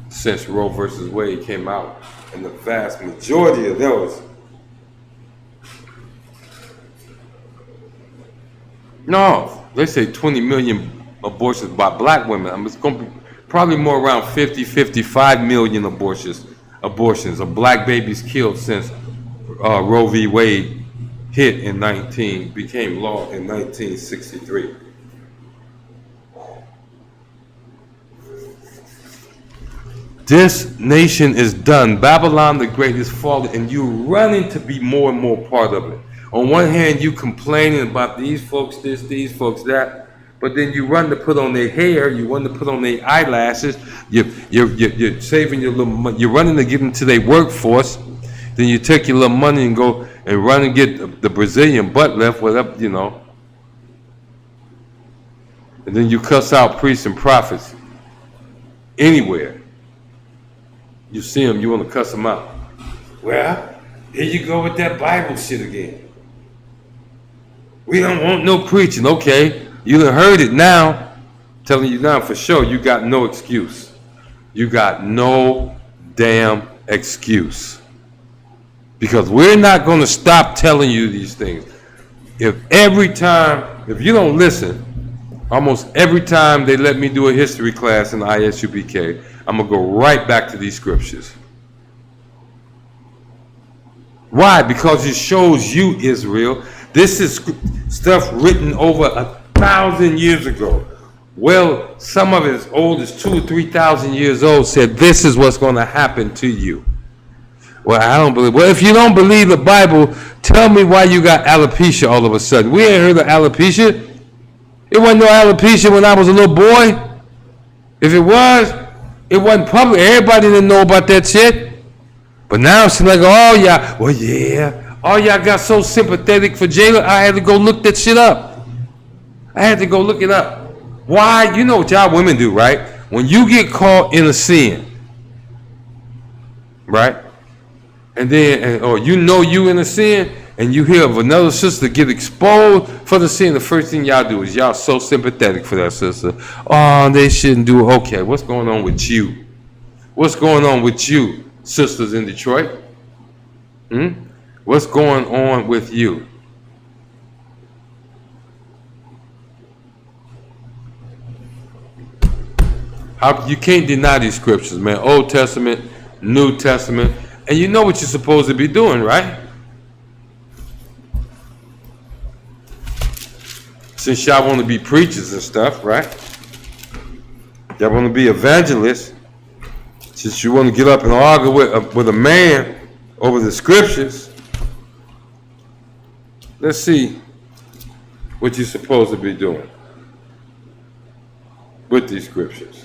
since Roe versus Wade came out, and the vast majority of those, no, they say 20 million abortions by black women. I mean, it's going to be probably more around 55 million abortions of black babies killed since Roe v. Wade became law in 1963. This nation is done. Babylon the Great is fallen, and you're running to be more and more part of it. On one hand, you complaining about these folks this, these folks that, but then you run to put on their hair, you run to put on their eyelashes, you're saving your little money, you're running to get into their workforce, then you take your little money and go and run and get the Brazilian butt lift, whatever, you know. And then you cuss out priests and prophets anywhere. You see them, you want to cuss them out. Well, here you go with that Bible shit again. We don't want no preaching. Okay, you done heard it now. I'm telling you now for sure, you got no excuse. You got no damn excuse. Because we're not going to stop telling you these things. If you don't listen, almost every time they let me do a history class in the ISUPK, I'm going to go right back to these scriptures. Why? Because it shows you, Israel, this is stuff written over 1,000 years ago. Well, some of it as old as 2,000 or 3,000 years old said this is what's going to happen to you. Well, I don't believe. Well, if you don't believe the Bible, tell me why you got alopecia all of a sudden. We ain't heard of alopecia. It wasn't no alopecia when I was a little boy. If it was, it wasn't public. Everybody didn't know about that shit. But now it's like, oh yeah, well yeah. Oh y'all got so sympathetic for Jayla, I had to go look that shit up. I had to go look it up. Why? You know what y'all women do, right? When you get caught in a sin, right? And then, or you know you in a sin, and you hear of another sister get exposed for the sin, the first thing y'all do is y'all so sympathetic for that sister. Oh, they shouldn't do it. Okay, what's going on with you? What's going on with you, sisters in Detroit? What's going on with you? How you can't deny these scriptures, man. Old Testament, New Testament, and you know what you're supposed to be doing, right? Since y'all want to be preachers and stuff, right? Y'all want to be evangelists. Since you want to get up and argue with a man over the scriptures, let's see what you're supposed to be doing with these scriptures.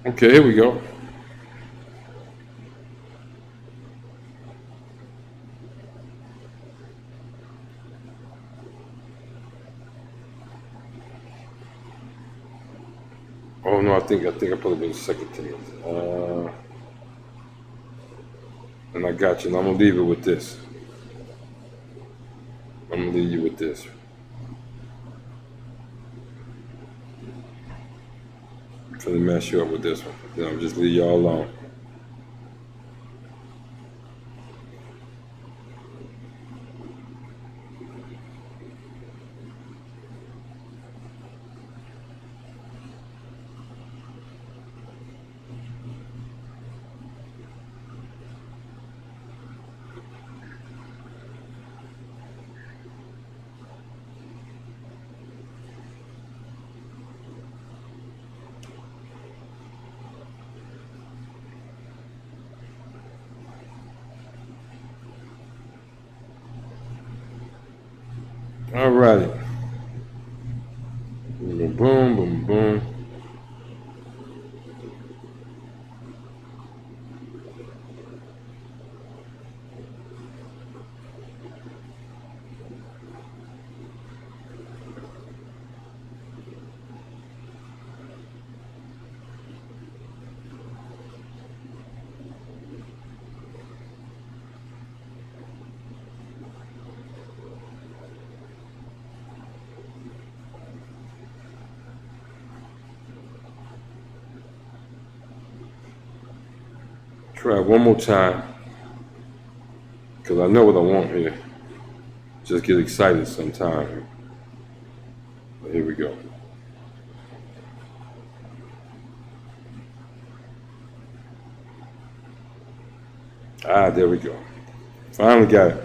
Okay, here we go. Oh no, I think I put it in 2 Timothy. And I got you. And I'm gonna leave it with this. I'm gonna leave you with this. I'm trying to mess you up with this one. Then I'll just leave y'all alone. All righty. Boom, boom, boom, boom. Try it one more time, because I know what I want here. Just get excited sometime. But here we go. Ah, there we go. Finally got it.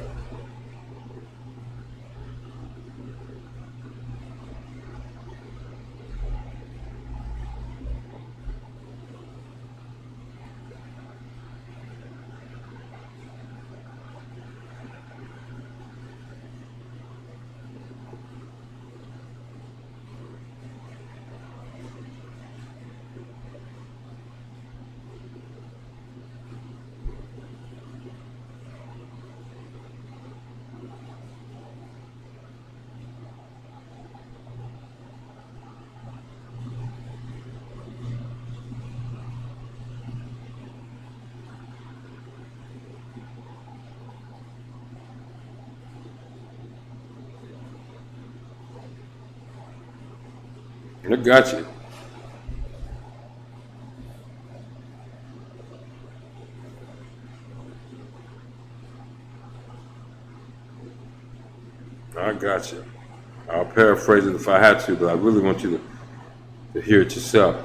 I got you. I got you. I'll paraphrase it if I had to, but I really want you to hear it yourself.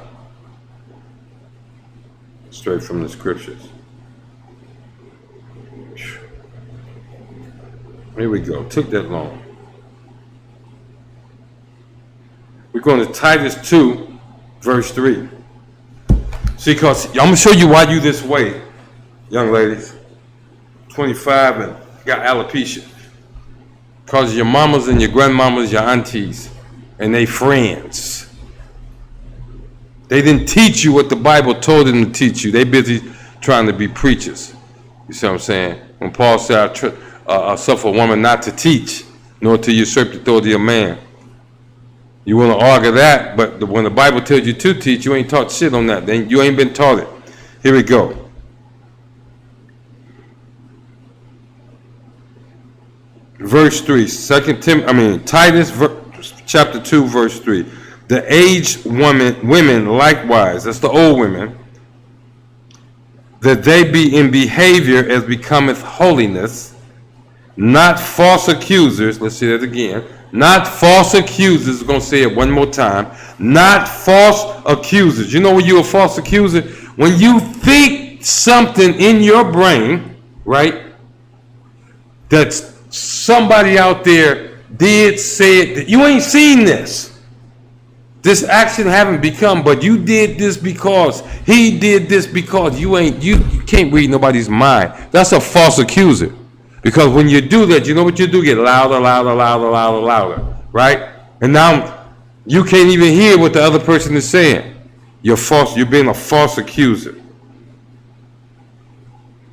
Straight from the scriptures. Here we go. Took that long. We're going to Titus 2, verse 3. See, because I'm going to show you why you this way, young ladies. 25 and got alopecia. Because your mamas and your grandmamas, your aunties, and they friends. They didn't teach you what the Bible told them to teach you. They busy trying to be preachers. You see what I'm saying? When Paul said, I suffer a woman not to teach, nor to usurp the authority of man. You want to argue that, but when the Bible tells you to teach, you ain't taught shit on that. Then you ain't been taught it. Here we go. Verse 3, Titus chapter 2, verse 3. The aged women likewise, that's the old women, that they be in behavior as becometh holiness, not false accusers. Let's say that again. Not false accusers. I'm going to say it one more time. Not false accusers. You know when you're a false accuser? When you think something in your brain, right, that somebody out there did say it, that you ain't seen this. This action haven't become, but you did this because, he did this because. You can't read nobody's mind. That's a false accuser. Because when you do that, you know what you do? Get louder, right? And now you can't even hear what the other person is saying. You're being a false accuser.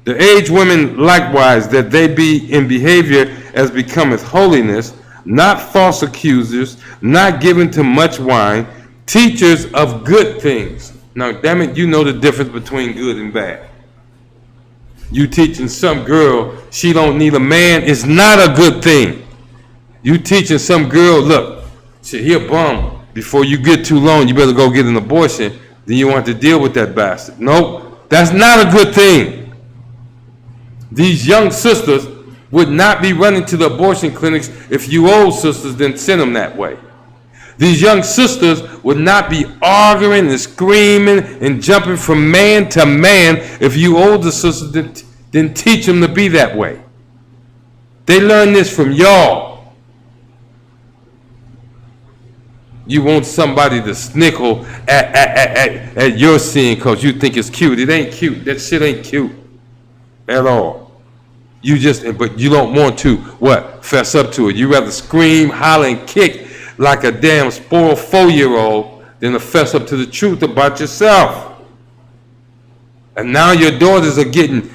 The aged women likewise, that they be in behavior as becometh holiness, not false accusers, not given to much wine, teachers of good things. Now, damn it, you know the difference between good and bad. You teaching some girl she don't need a man is not a good thing. You teaching some girl, look, he a bum. Before you get too long, you better go get an abortion. Then you want to deal with that bastard. Nope, that's not a good thing. These young sisters would not be running to the abortion clinics if you old sisters didn't send them that way. These young sisters would not be arguing and screaming and jumping from man to man if you older sisters didn't teach them to be that way. They learned this from y'all. You want somebody to snickle at your sin because you think it's cute. It ain't cute. That shit ain't cute at all. But you don't want to, fess up to it. You rather scream, holler, and kick like a damn spoiled 4-year-old than to fess up to the truth about yourself. And now your daughters are getting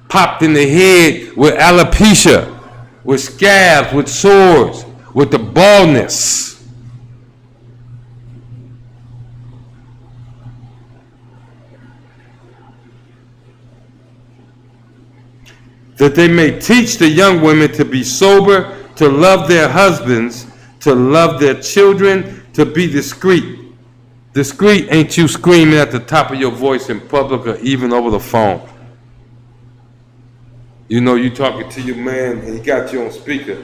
popped in the head with alopecia, with scabs, with sores, with the baldness. That they may teach the young women to be sober, to love their husbands, to love their children, to be discreet. Discreet ain't you screaming at the top of your voice in public or even over the phone. You know you talking to your man and he got you on speaker,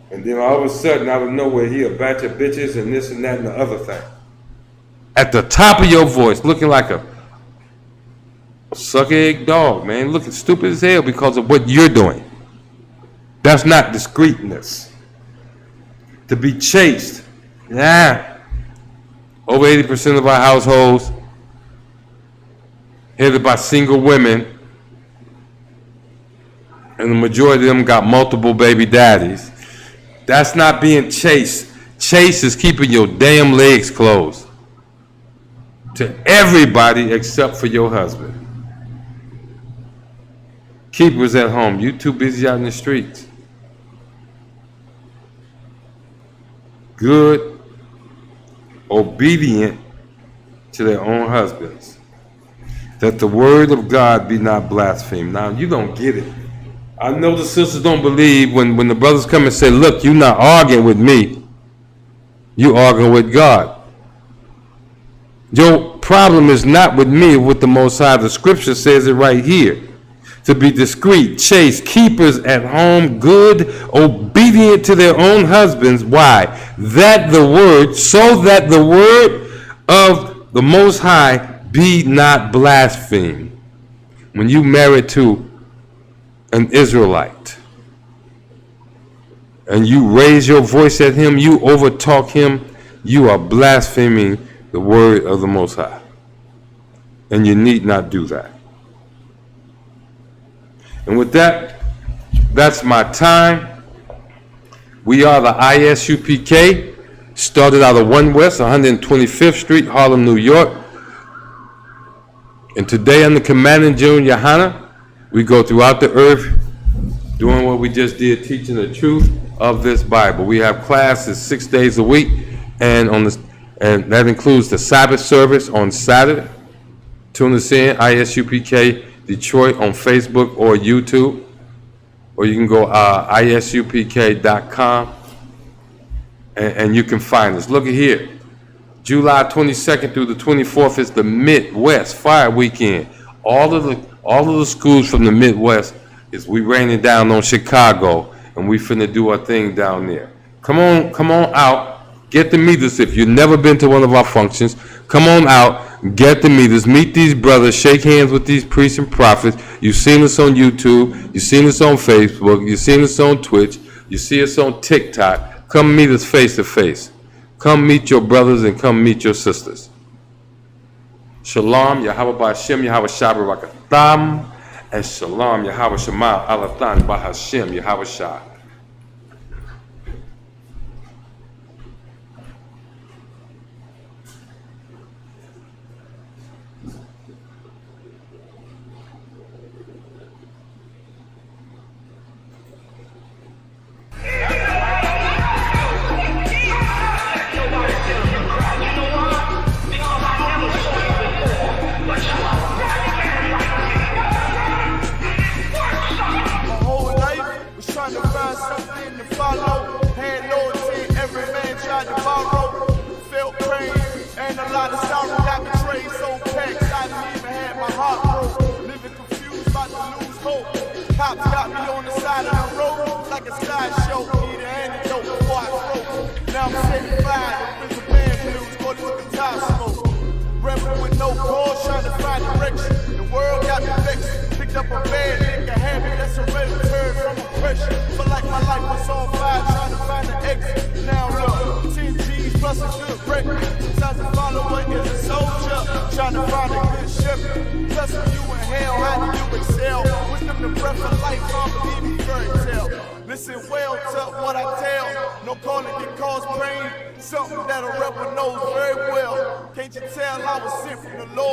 and then all of a sudden out of nowhere he a batch of bitches and this and that and the other thing. At the top of your voice, looking like a suck egg dog, man, looking stupid as hell because of what you're doing. That's not discreetness. To be chaste, over 80% of our households headed by single women, and the majority of them got multiple baby daddies. That's not being chaste. Chaste is keeping your damn legs closed to everybody except for your husband. Keepers at home, you too busy out in the streets. Good, obedient to their own husbands, that the word of God be not blasphemed. Now, you don't get it. I know the sisters don't believe when the brothers come and say, look, you're not arguing with me. You arguing with God. Your problem is not with me, with the Most High. The scripture says it right here. To be discreet, chaste, keepers at home, good, obedient to their own husbands. Why? So that the word of the Most High be not blasphemed. When you married to an Israelite and you raise your voice at him, you overtalk him, you are blaspheming the word of the Most High. And you need not do that. And with that, That's my time. We are the ISUPK. Started out of 1 West, 125th Street, Harlem, New York. And today, under Commanding General Yohana, we go throughout the earth doing what we just did, teaching the truth of this Bible. We have classes 6 days a week, and that includes the Sabbath service on Saturday. Tune us in, ISUPK Detroit on Facebook or YouTube, or you can go isupk.com and you can find us. Look at here. July 22nd through the 24th is the Midwest Fire Weekend. All of the schools from the Midwest we raining down on Chicago, and we finna do our thing down there. Come on out. Get to meet us. If you've never been to one of our functions, come on out, get to meet us, meet these brothers, shake hands with these priests and prophets. You've seen us on YouTube, you've seen us on Facebook, you've seen us on Twitch, you see us on TikTok. Come meet us face to face. Come meet your brothers and come meet your sisters. Shalom, Yahweh Ba'Hashem, Yahweh Shah Barakatam, and Shalom, Yahweh Shema Alatan Ba'Hashem, Yahweh Shah. Cops got me on the side of the road like a sideshow. Need an antidote before I croak. Now I'm setting fire to prison band blues, call it the top smoke. Rebel with no cause, trying to find direction. The world got me vexed. Picked up a bad nigga habit that's hereditary from oppression. Feel like my life was on fire, trying to find an exit. Now look, 10 G's plus a good record. Sometimes a follower is a soldier, trying to find a good shepherd. Plus when you in hell, how do you excel? Wisdom the breath of life, I'm believing fairy tale. Listen well to what I tell. No calling can cause pain. Something that a rebel knows very well. Can't you tell I was sent from the Lord?